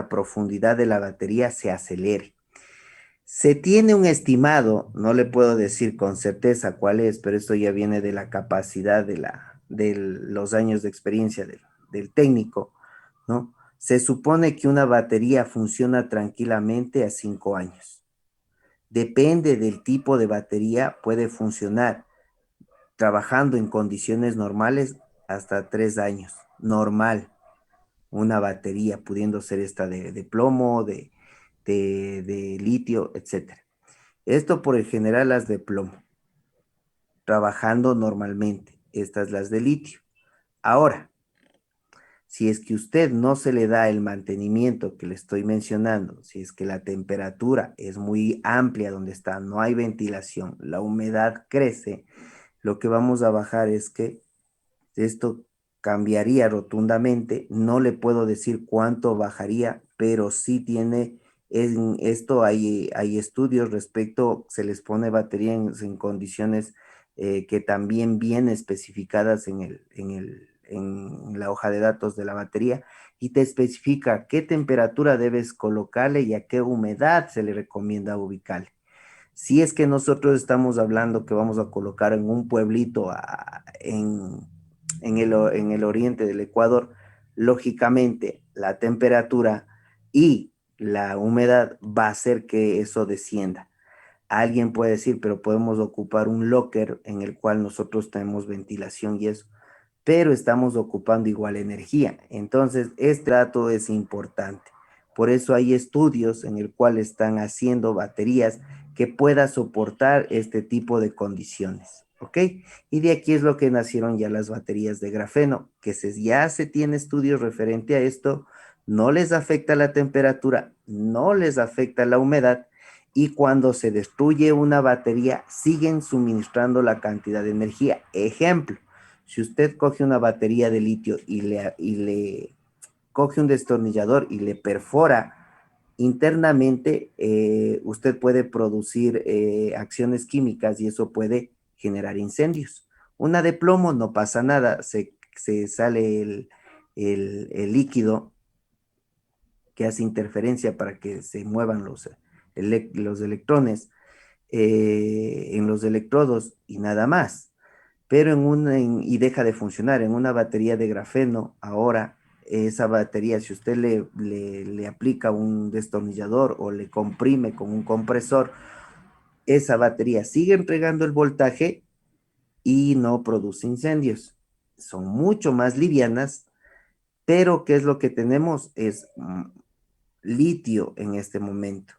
Speaker 1: profundidad de la batería se acelere. Se tiene un estimado, no le puedo decir con certeza cuál es, pero esto ya viene de la capacidad de los años de experiencia del técnico, ¿no? Se supone que una batería funciona tranquilamente a 5 años. Depende del tipo de batería, puede funcionar trabajando en condiciones normales hasta 3 años. Normal, una batería, pudiendo ser esta de plomo, de litio, etcétera. Esto por el general las de plomo, trabajando normalmente. Estas las de litio. Ahora, si es que usted no se le da el mantenimiento que le estoy mencionando, si es que la temperatura es muy amplia donde está, no hay ventilación, la humedad crece, lo que vamos a bajar es que esto cambiaría rotundamente. No le puedo decir cuánto bajaría, pero sí tiene, en esto hay estudios respecto, se les pone batería en condiciones que también vienen especificadas en la hoja de datos de la batería y te especifica qué temperatura debes colocarle y a qué humedad se le recomienda ubicarle. Si es que nosotros estamos hablando que vamos a colocar en un pueblito en el oriente del Ecuador, lógicamente la temperatura y la humedad va a hacer que eso descienda. Alguien puede decir, pero podemos ocupar un locker en el cual nosotros tenemos ventilación y eso, pero estamos ocupando igual energía. Entonces, este dato es importante. Por eso hay estudios en el cual están haciendo baterías que pueda soportar este tipo de condiciones. ¿Ok? Y de aquí es lo que nacieron ya las baterías de grafeno, que ya se tiene estudios referente a esto, no les afecta la temperatura, no les afecta la humedad, y cuando se destruye una batería, siguen suministrando la cantidad de energía. Ejemplo, si usted coge una batería de litio y le coge un destornillador y le perfora internamente, usted puede producir acciones químicas y eso puede generar incendios. Una de plomo no pasa nada, se sale el líquido que hace interferencia para que se muevan los electrones en los electrodos y nada más. Pero y deja de funcionar. En una batería de grafeno, ahora esa batería, si usted le aplica un destornillador o le comprime con un compresor, esa batería sigue entregando el voltaje y no produce incendios. Son mucho más livianas, pero ¿qué es lo que tenemos? Es litio en este momento.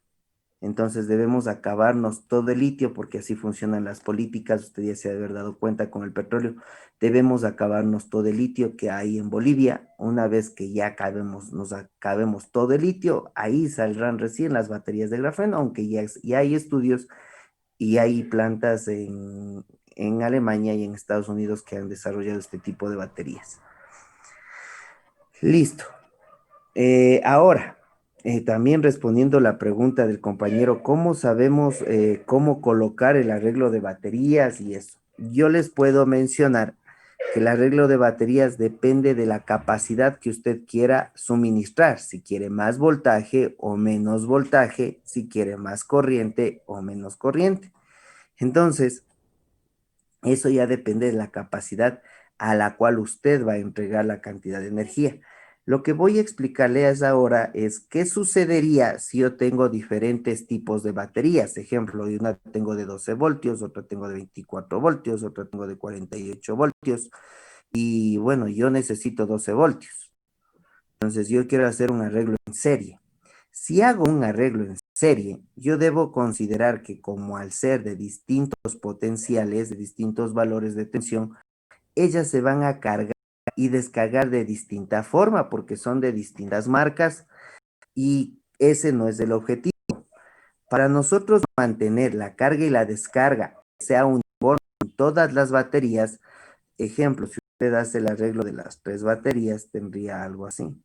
Speaker 1: Entonces debemos acabarnos todo el litio porque así funcionan las políticas. Usted ya se ha de haber dado cuenta con el petróleo. Debemos acabarnos todo el litio que hay en Bolivia. Una vez que ya nos acabemos todo el litio, ahí saldrán recién las baterías de grafeno, aunque ya hay estudios y hay plantas en Alemania y en Estados Unidos que han desarrollado este tipo de baterías. Listo. Ahora, también respondiendo la pregunta del compañero, ¿cómo sabemos cómo colocar el arreglo de baterías y eso? Yo les puedo mencionar que el arreglo de baterías depende de la capacidad que usted quiera suministrar, si quiere más voltaje o menos voltaje, si quiere más corriente o menos corriente. Entonces, eso ya depende de la capacidad a la cual usted va a entregar la cantidad de energía. Lo que voy a explicarles ahora es qué sucedería si yo tengo diferentes tipos de baterías. Ejemplo, una tengo de 12 voltios, otra tengo de 24 voltios, otra tengo de 48 voltios. Y bueno, yo necesito 12 voltios. Entonces yo quiero hacer un arreglo en serie. Si hago un arreglo en serie, yo debo considerar que como al ser de distintos potenciales, de distintos valores de tensión, ellas se van a cargar y descargar de distinta forma, porque son de distintas marcas y ese no es el objetivo. Para nosotros mantener la carga y la descarga, sea uniforme en todas las baterías, ejemplo, si usted hace el arreglo de las 3 baterías, tendría algo así.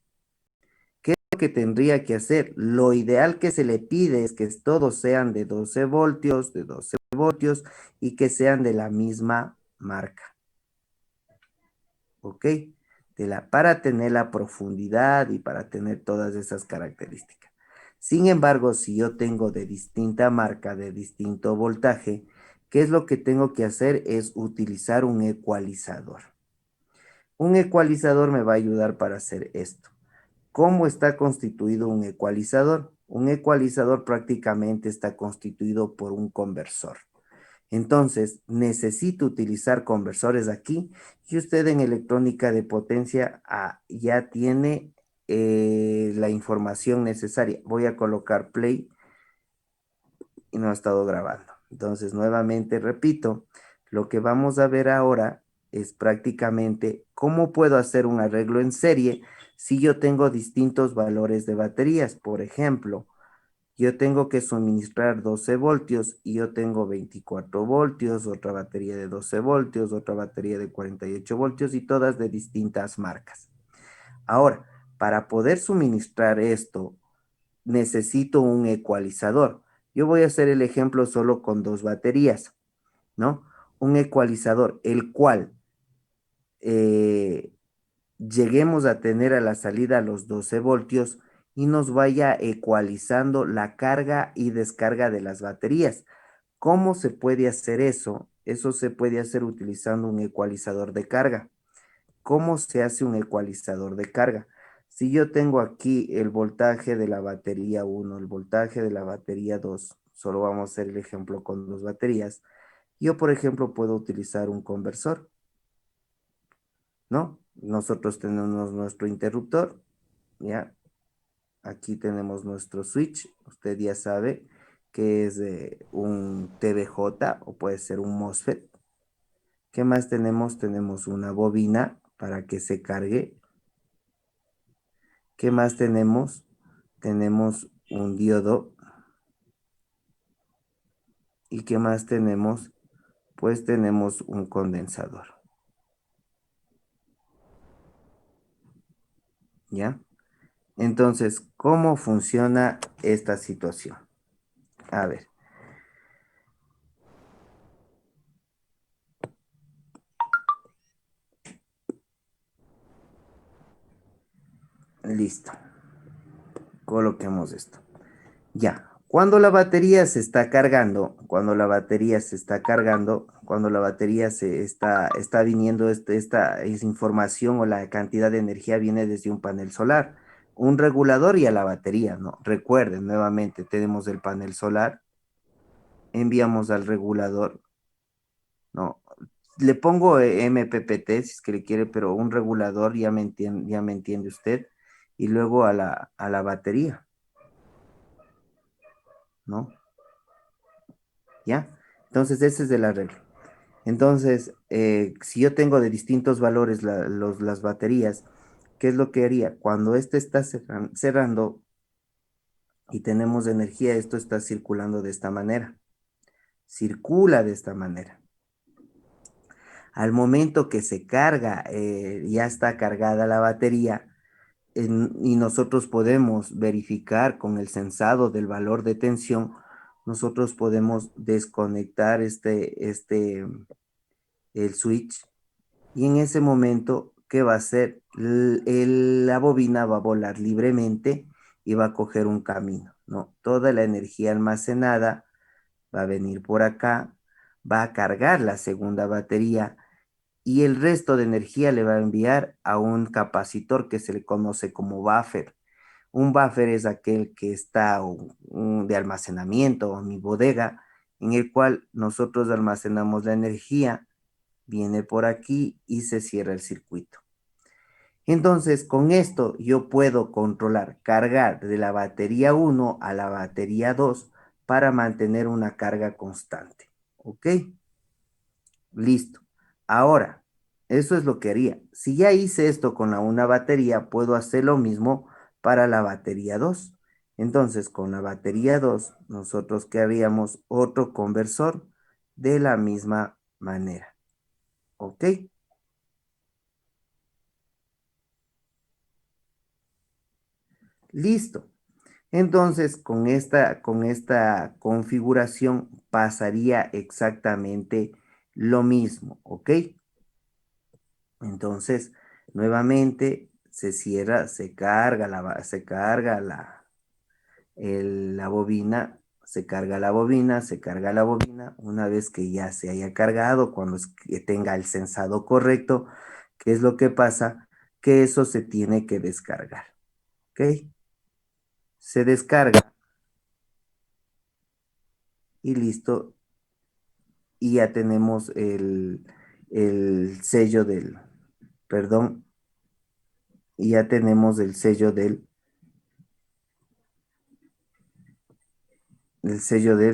Speaker 1: ¿Qué es lo que tendría que hacer? Lo ideal que se le pide es que todos sean de 12 voltios y que sean de la misma marca. ¿Ok? Para tener la profundidad y para tener todas esas características. Sin embargo, si yo tengo de distinta marca, de distinto voltaje, ¿qué es lo que tengo que hacer? Es utilizar un ecualizador. Un ecualizador me va a ayudar para hacer esto. ¿Cómo está constituido un ecualizador? Un ecualizador prácticamente está constituido por un conversor. Entonces, necesito utilizar conversores aquí y usted en electrónica de potencia ya tiene la información necesaria. Voy a colocar play y no ha estado grabando. Entonces, nuevamente repito, lo que vamos a ver ahora es prácticamente cómo puedo hacer un arreglo en serie si yo tengo distintos valores de baterías. Por ejemplo, yo tengo que suministrar 12 voltios y yo tengo 24 voltios, otra batería de 12 voltios, otra batería de 48 voltios y todas de distintas marcas. Ahora, para poder suministrar esto, necesito un ecualizador. Yo voy a hacer el ejemplo solo con 2 baterías, ¿no? Un ecualizador, el cual eh, lleguemos a tener a la salida los 12 voltios y nos vaya ecualizando la carga y descarga de las baterías. ¿Cómo se puede hacer eso? Eso se puede hacer utilizando un ecualizador de carga. ¿Cómo se hace un ecualizador de carga? Si yo tengo aquí el voltaje de la batería 1, el voltaje de la batería 2, solo vamos a hacer el ejemplo con 2 baterías, yo, por ejemplo, puedo utilizar un conversor, ¿no? Nosotros tenemos nuestro interruptor, ¿ya? Aquí tenemos nuestro switch, usted ya sabe que es un TVJ o puede ser un MOSFET. ¿Qué más tenemos? Tenemos una bobina para que se cargue. ¿Qué más tenemos? Tenemos un diodo. ¿Y qué más tenemos? Pues tenemos un condensador. ¿Ya? Entonces, ¿cómo funciona esta situación? A ver. Listo. Coloquemos esto. Ya. Cuando la batería se está cargando, cuando la batería se está viniendo, esta información o la cantidad de energía viene desde un panel solar, un regulador y a la batería, ¿no? Recuerden, nuevamente, tenemos el panel solar, enviamos al regulador, ¿no? Le pongo MPPT si es que le quiere, pero un regulador ya me entiende usted, y luego a la batería, ¿no? ¿Ya? Entonces, ese es el arreglo. Entonces, si yo tengo de distintos valores las baterías, ¿qué es lo que haría? Cuando este está cerrando y tenemos energía, esto está circulando de esta manera. Circula de esta manera. Al momento que se carga, ya está cargada la batería y nosotros podemos verificar con el sensado del valor de tensión, nosotros podemos desconectar el switch y en ese momento, ¿qué va a hacer? La bobina va a volar libremente y va a coger un camino, ¿no? Toda la energía almacenada va a venir por acá, va a cargar la segunda batería y el resto de energía le va a enviar a un capacitor que se le conoce como buffer. Un buffer es aquel que está de almacenamiento o mi bodega, en el cual nosotros almacenamos la energía, viene por aquí y se cierra el circuito. Entonces, con esto yo puedo controlar, cargar de la batería 1 a la batería 2 para mantener una carga constante. ¿Ok? Listo. Ahora, Eso es lo que haría. Si ya hice esto con una batería, puedo hacer lo mismo para la batería 2. Entonces, con la batería 2, nosotros haríamos otro conversor de la misma manera. ¿Ok? Listo. Entonces, con esta configuración pasaría exactamente lo mismo. ¿Ok? Entonces, nuevamente se cierra, se carga la bobina, se carga la bobina, se carga la bobina. Una vez que ya se haya cargado, cuando que tenga el sensado correcto, ¿qué es lo que pasa? Que eso se tiene que descargar. ¿Ok? Se descarga y listo. Y ya tenemos el sello perdón, y ya tenemos el sello del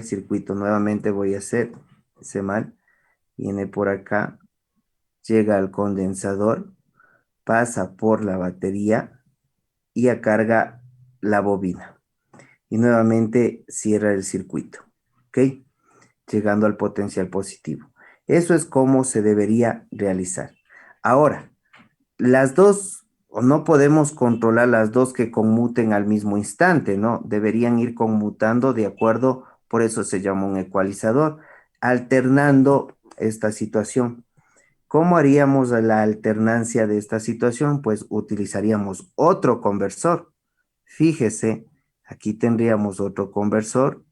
Speaker 1: circuito. Nuevamente voy a hacer ese mal. Viene por acá, llega al condensador, pasa por la batería y carga la bobina. Y nuevamente cierra el circuito. ¿Ok? Llegando al potencial positivo. Eso es como se debería realizar. Ahora, las dos, o no podemos controlar las dos que conmuten al mismo instante, ¿no? Deberían ir conmutando de acuerdo, por eso se llama un ecualizador, alternando esta situación. ¿Cómo haríamos la alternancia de esta situación? Pues utilizaríamos otro conversor. Fíjese, aquí tendríamos otro conversor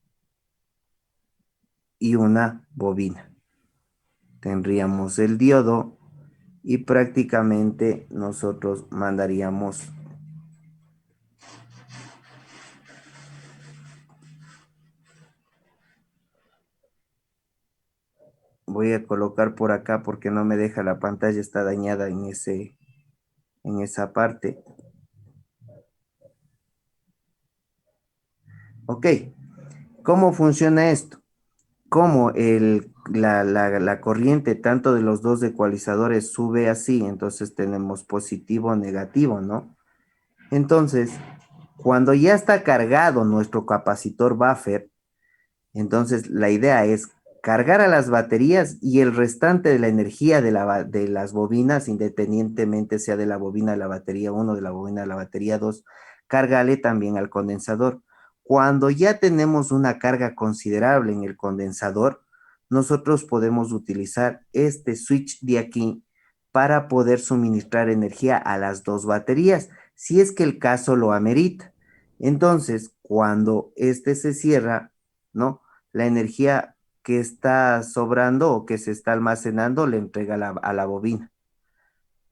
Speaker 1: y una bobina. Tendríamos el diodo y prácticamente nosotros mandaríamos. Voy a colocar por acá porque no me deja, la pantalla está dañada en esa parte. Ok, ¿cómo funciona esto? Como la corriente tanto de los dos ecualizadores sube así, entonces tenemos positivo o negativo, ¿no? Entonces, cuando ya está cargado nuestro capacitor buffer, entonces la idea es cargar a las baterías y el restante de la energía de las bobinas, independientemente sea de la bobina de la batería 1, de la bobina de la batería 2, cárgale también al condensador. Cuando ya tenemos una carga considerable en el condensador, nosotros podemos utilizar este switch de aquí para poder suministrar energía a las dos baterías, si es que el caso lo amerita. Entonces, cuando este se cierra, ¿no? La energía que está sobrando o que se está almacenando le entrega a la bobina.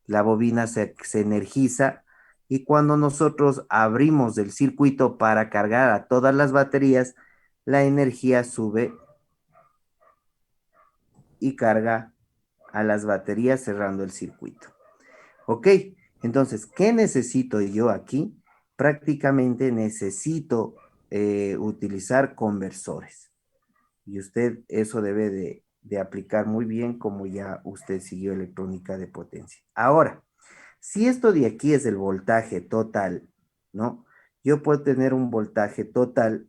Speaker 1: La bobina se energiza y cuando nosotros abrimos el circuito para cargar a todas las baterías, la energía sube y carga a las baterías cerrando el circuito. Ok, entonces, ¿qué necesito yo aquí? Prácticamente necesito utilizar conversores. Y usted eso debe de aplicar muy bien como ya usted siguió electrónica de potencia. Ahora, si esto de aquí es el voltaje total, ¿no? Yo puedo tener un voltaje total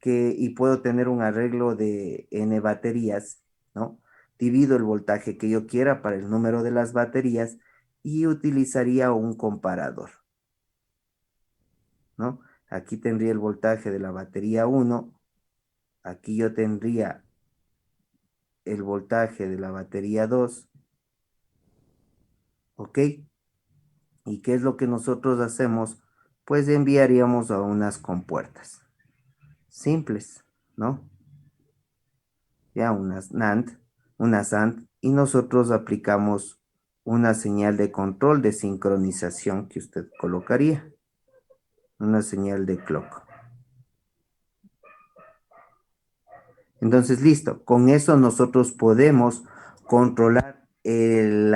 Speaker 1: y puedo tener un arreglo de N baterías, ¿no? Divido el voltaje que yo quiera para el número de las baterías y utilizaría un comparador, ¿no? Aquí tendría el voltaje de la batería 1, aquí yo tendría el voltaje de la batería 2, ¿ok? ¿Y qué es lo que nosotros hacemos? Pues enviaríamos a unas compuertas simples, ¿no? Ya unas AND, y nosotros aplicamos una señal de control de sincronización que usted colocaría, una señal de clock. Entonces, listo, con eso nosotros podemos controlar el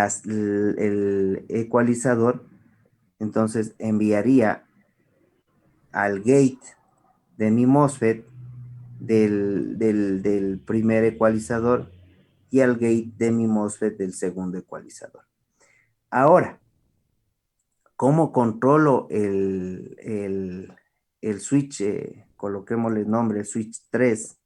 Speaker 1: ecualizador. Entonces enviaría al gate de mi MOSFET del primer ecualizador y al gate de mi MOSFET del segundo ecualizador. Ahora, ¿cómo controlo el switch? Coloquémosle nombre, switch 3,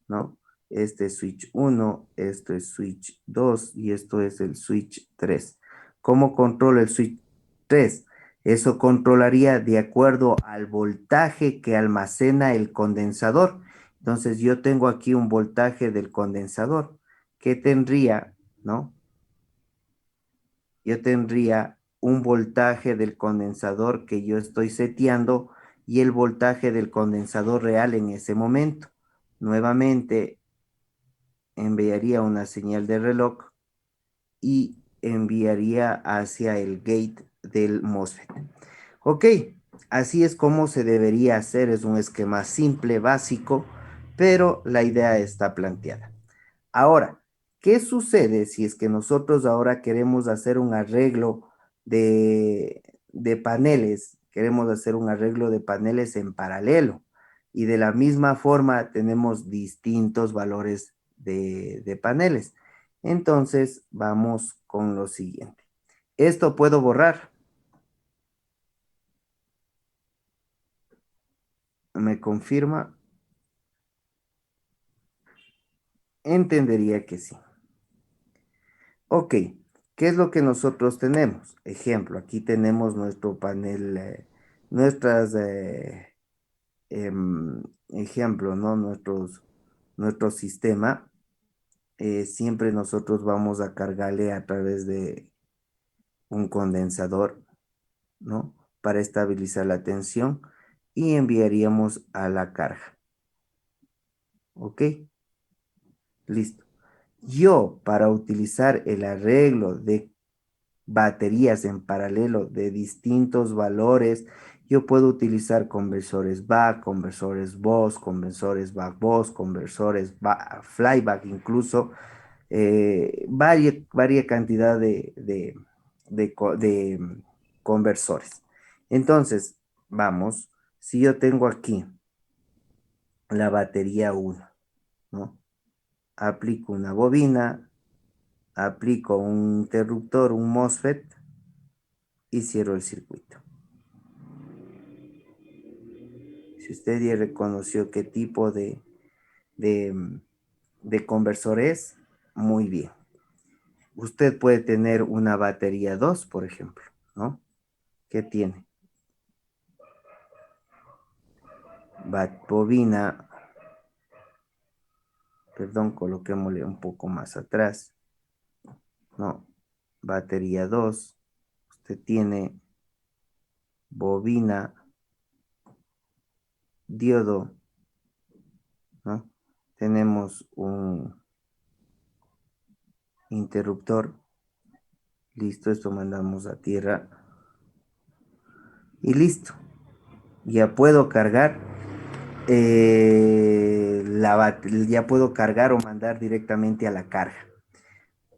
Speaker 1: ¿no? Este es switch 1, esto es switch 2 y esto es el switch 3. ¿Cómo controlo el switch 3? Eso controlaría de acuerdo al voltaje que almacena el condensador. Entonces yo tengo aquí un voltaje del condensador que tendría, ¿no? Yo tendría un voltaje del condensador que yo estoy seteando y el voltaje del condensador real en ese momento. Nuevamente enviaría una señal de reloj y enviaría hacia el gate del MOSFET. Ok, así es como se debería hacer. Es un esquema simple, básico, pero la idea está planteada. Ahora, ¿qué sucede si es que nosotros ahora queremos hacer un arreglo de paneles? Queremos hacer un arreglo de paneles en paralelo. Y de la misma forma tenemos distintos valores de paneles. Entonces, vamos con lo siguiente. Esto puedo borrar. ¿Me confirma? Entendería que sí. Ok, ¿qué es lo que nosotros tenemos? Ejemplo, aquí tenemos nuestro panel, nuestras, ejemplo, ¿no? Nuestro sistema. Siempre nosotros vamos a cargarle a través de un condensador, ¿no? Para estabilizar la tensión y enviaríamos a la carga. ¿Ok? Listo. Yo, para utilizar el arreglo de baterías en paralelo de distintos valores, yo puedo utilizar conversores back, conversores Bose, conversores back Bose, conversores flyback, incluso varia cantidad de conversores. Entonces, vamos, si yo tengo aquí la batería 1, ¿no? Aplico una bobina, aplico un interruptor, un MOSFET y cierro el circuito. Si usted ya reconoció qué tipo de, de conversor es, muy bien. Usted puede tener una batería 2, por ejemplo, ¿no? ¿Qué tiene? Bobina, perdón, coloquémosle un poco más atrás, ¿no? Batería 2, usted tiene bobina, diodo, ¿no? Tenemos un interruptor, listo, esto mandamos a tierra y listo. Ya puedo cargar ya puedo cargar o mandar directamente a la carga.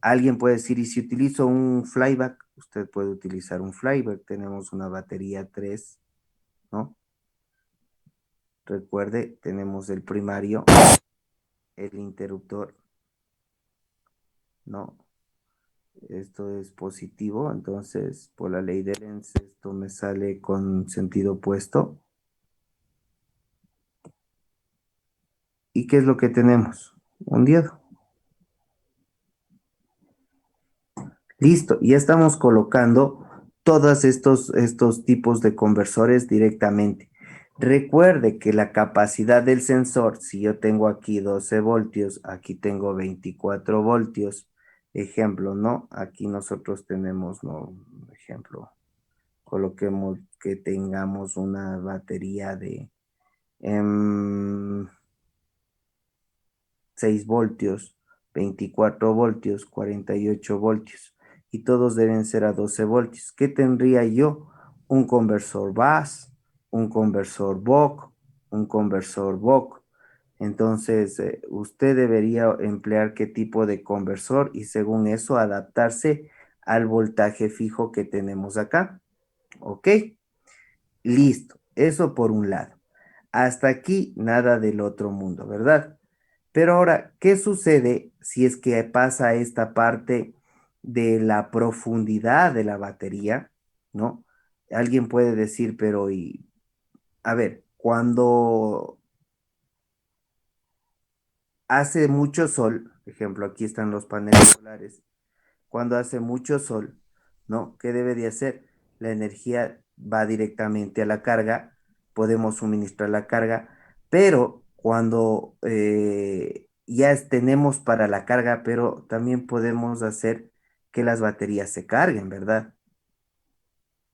Speaker 1: Alguien puede decir, y si utilizo un flyback, usted puede utilizar un flyback. Tenemos una batería 3, ¿no? Recuerde, tenemos el primario, el interruptor, ¿no? Esto es positivo, entonces por la ley de Lenz esto me sale con sentido opuesto. ¿Y qué es lo que tenemos? Un diodo. Listo, ya estamos colocando todos estos tipos de conversores directamente. Recuerde que la capacidad del sensor, si yo tengo aquí 12 voltios, aquí tengo 24 voltios, ejemplo, ¿no? Aquí nosotros tenemos, ¿no? Ejemplo, coloquemos que tengamos una batería de 6 voltios, 24 voltios, 48 voltios y todos deben ser a 12 voltios. ¿Qué tendría yo? Un conversor bus, un conversor Bock, un conversor Bock. Entonces, usted debería emplear qué tipo de conversor y según eso adaptarse al voltaje fijo que tenemos acá. ¿Ok? Listo. Eso por un lado. Hasta aquí nada del otro mundo, ¿verdad? Pero ahora, ¿qué sucede si es que pasa esta parte de la profundidad de la batería, ¿no? Alguien puede decir, pero a ver, cuando hace mucho sol, por ejemplo, aquí están los paneles solares, cuando hace mucho sol, ¿no? ¿Qué debe de hacer? La energía va directamente a la carga, podemos suministrar la carga, pero cuando tenemos para la carga, pero también podemos hacer que las baterías se carguen, ¿verdad?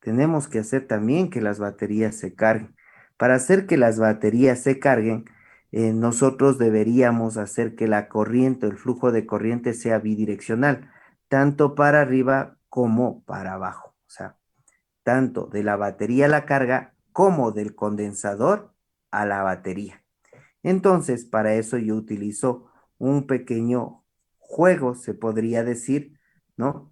Speaker 1: Tenemos que hacer también que las baterías se carguen. Para hacer que las baterías se carguen, nosotros deberíamos hacer que la corriente, el flujo de corriente sea bidireccional, tanto para arriba como para abajo. O sea, tanto de la batería a la carga como del condensador a la batería. Entonces, para eso yo utilizo un pequeño juego, se podría decir, ¿no?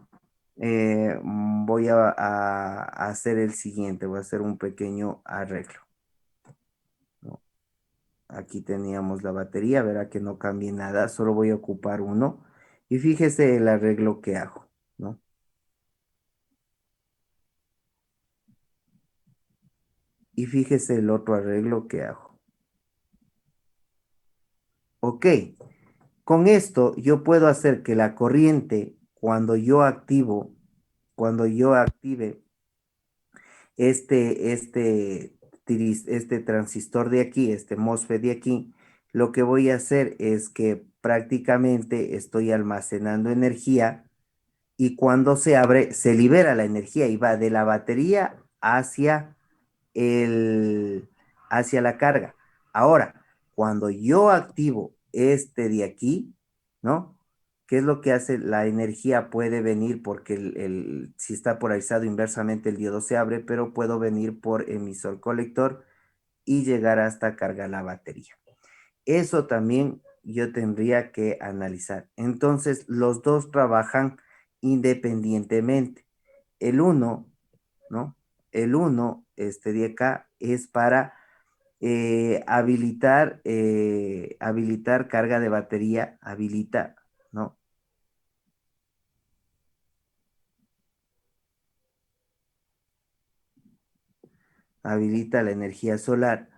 Speaker 1: Voy a hacer el siguiente, voy a hacer un pequeño arreglo, ¿no? Aquí teníamos la batería, verá que no cambie nada, solo voy a ocupar uno. Y fíjese el arreglo que hago, ¿no? Y fíjese el otro arreglo que hago. Ok, con esto yo puedo hacer que la corriente, cuando yo active este transistor de aquí, este MOSFET de aquí, lo que voy a hacer es que prácticamente estoy almacenando energía y cuando se abre, se libera la energía y va de la batería el, hacia la carga. Ahora, cuando yo activo este de aquí, ¿no? ¿Qué es lo que hace? La energía puede venir porque si está polarizado inversamente el diodo se abre, pero puedo venir por emisor colector y llegar hasta cargar la batería. Eso también yo tendría que analizar. Entonces, los dos trabajan independientemente. El uno, ¿no? El uno, este de acá, es para habilitar carga de batería, habilita, ¿no? Habilita la energía solar.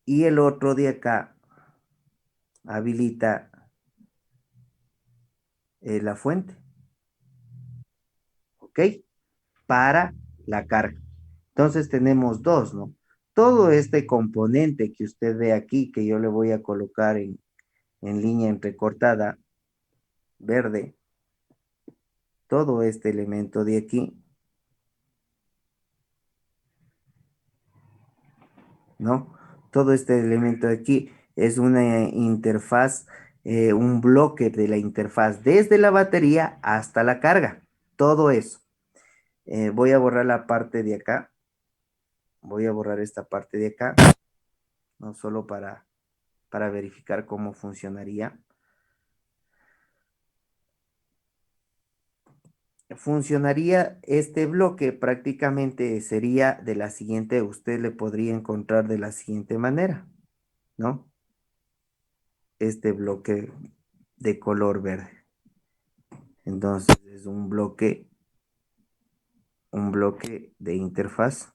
Speaker 1: Y el otro de acá habilita la fuente, ¿ok? Para la carga. Entonces tenemos dos, ¿no? Todo este componente que usted ve aquí, que yo le voy a colocar en línea entrecortada, verde, todo este elemento de aquí, ¿no? Todo este elemento de aquí es una interfaz, un bloque de la interfaz desde la batería hasta la carga. Todo eso. Voy a borrar la parte de acá. Voy a borrar esta parte de acá, no solo para verificar cómo funcionaría. Funcionaría este bloque prácticamente sería de la siguiente, usted le podría encontrar de la siguiente manera, ¿no? Este bloque de color verde. Entonces es un bloque de interfaz.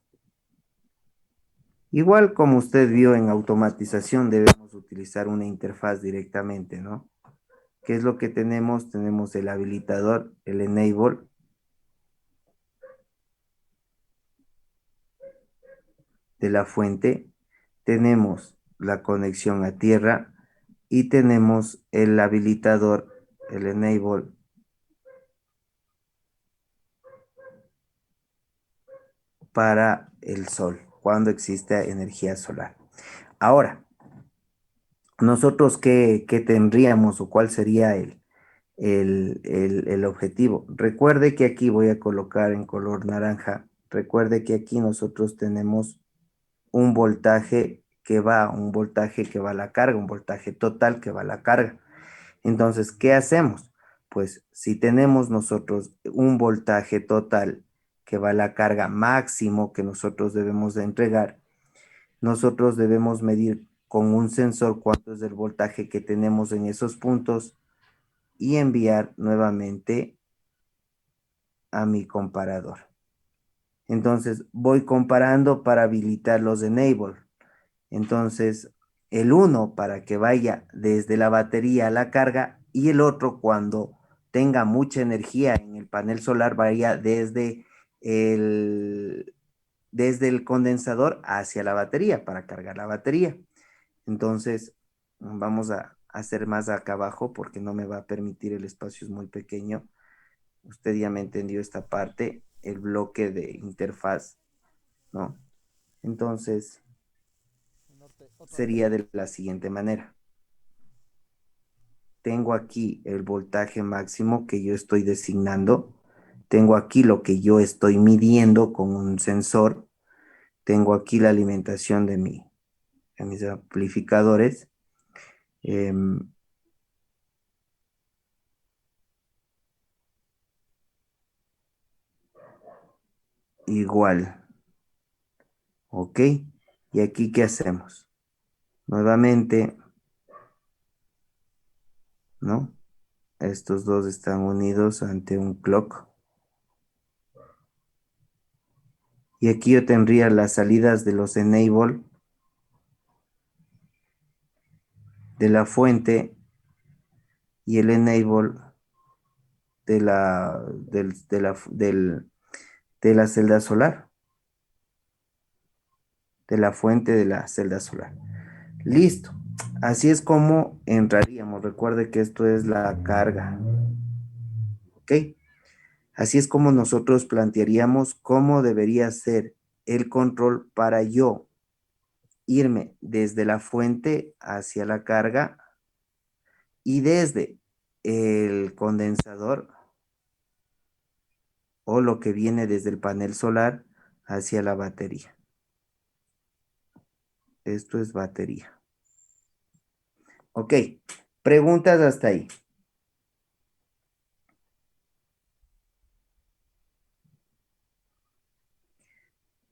Speaker 1: Igual como usted vio en automatización, debemos utilizar una interfaz directamente, ¿no? ¿Qué es lo que tenemos? Tenemos el habilitador, el enable, de la fuente, tenemos la conexión a tierra y tenemos el habilitador, el enable para el sol, cuando existe energía solar. Ahora, nosotros qué tendríamos o cuál sería el objetivo. Recuerde que aquí voy a colocar en color naranja. Recuerde que aquí nosotros tenemos un voltaje que va a la carga, un voltaje total que va a la carga. Entonces, ¿qué hacemos? Pues si tenemos nosotros un voltaje total que va a la carga máximo que nosotros debemos de entregar, nosotros debemos medir con un sensor cuánto es el voltaje que tenemos en esos puntos y enviar nuevamente a mi comparador. Entonces voy comparando para habilitar los enable. Entonces el uno para que vaya desde la batería a la carga y el otro cuando tenga mucha energía en el panel solar vaya el, desde el condensador hacia la batería para cargar la batería. Entonces vamos a hacer más acá abajo porque no me va a permitir, el espacio es muy pequeño. Usted ya me entendió esta parte, el bloque de interfaz, ¿no? Entonces, sería de la siguiente manera. Tengo aquí el voltaje máximo que yo estoy designando. Tengo aquí lo que yo estoy midiendo con un sensor. Tengo aquí la alimentación de mis amplificadores. Igual. ¿Ok? ¿Y aquí qué hacemos? Nuevamente, ¿no? Estos dos están unidos ante un clock. Y aquí yo tendría las salidas de los enable de la fuente y el enable de de la celda solar, de la fuente de la celda solar. Listo. Así es como entraríamos. Recuerde que esto es la carga. ¿Ok? Así es como nosotros plantearíamos cómo debería ser el control para yo irme desde la fuente hacia la carga y desde el condensador o lo que viene desde el panel solar hacia la batería. Esto es batería. Ok, preguntas hasta ahí.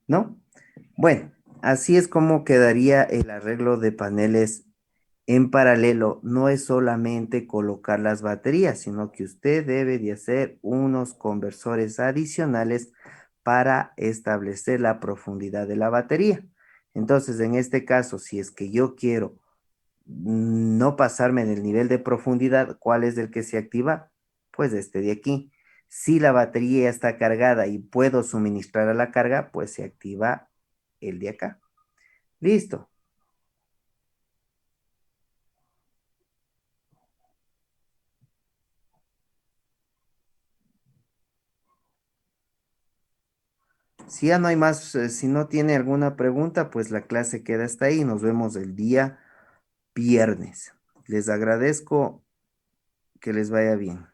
Speaker 1: ¿No? Bueno, así es como quedaría el arreglo de paneles en paralelo. No es solamente colocar las baterías, sino que usted debe de hacer unos conversores adicionales para establecer la profundidad de la batería. Entonces, en este caso, si es que yo quiero no pasarme del nivel de profundidad, ¿cuál es el que se activa? Pues este de aquí. Si la batería está cargada y puedo suministrar a la carga, pues se activa el de acá. Listo. Si ya no hay más, si no tiene alguna pregunta, pues la clase queda hasta ahí. Nos vemos el día viernes. Les agradezco, que les vaya bien.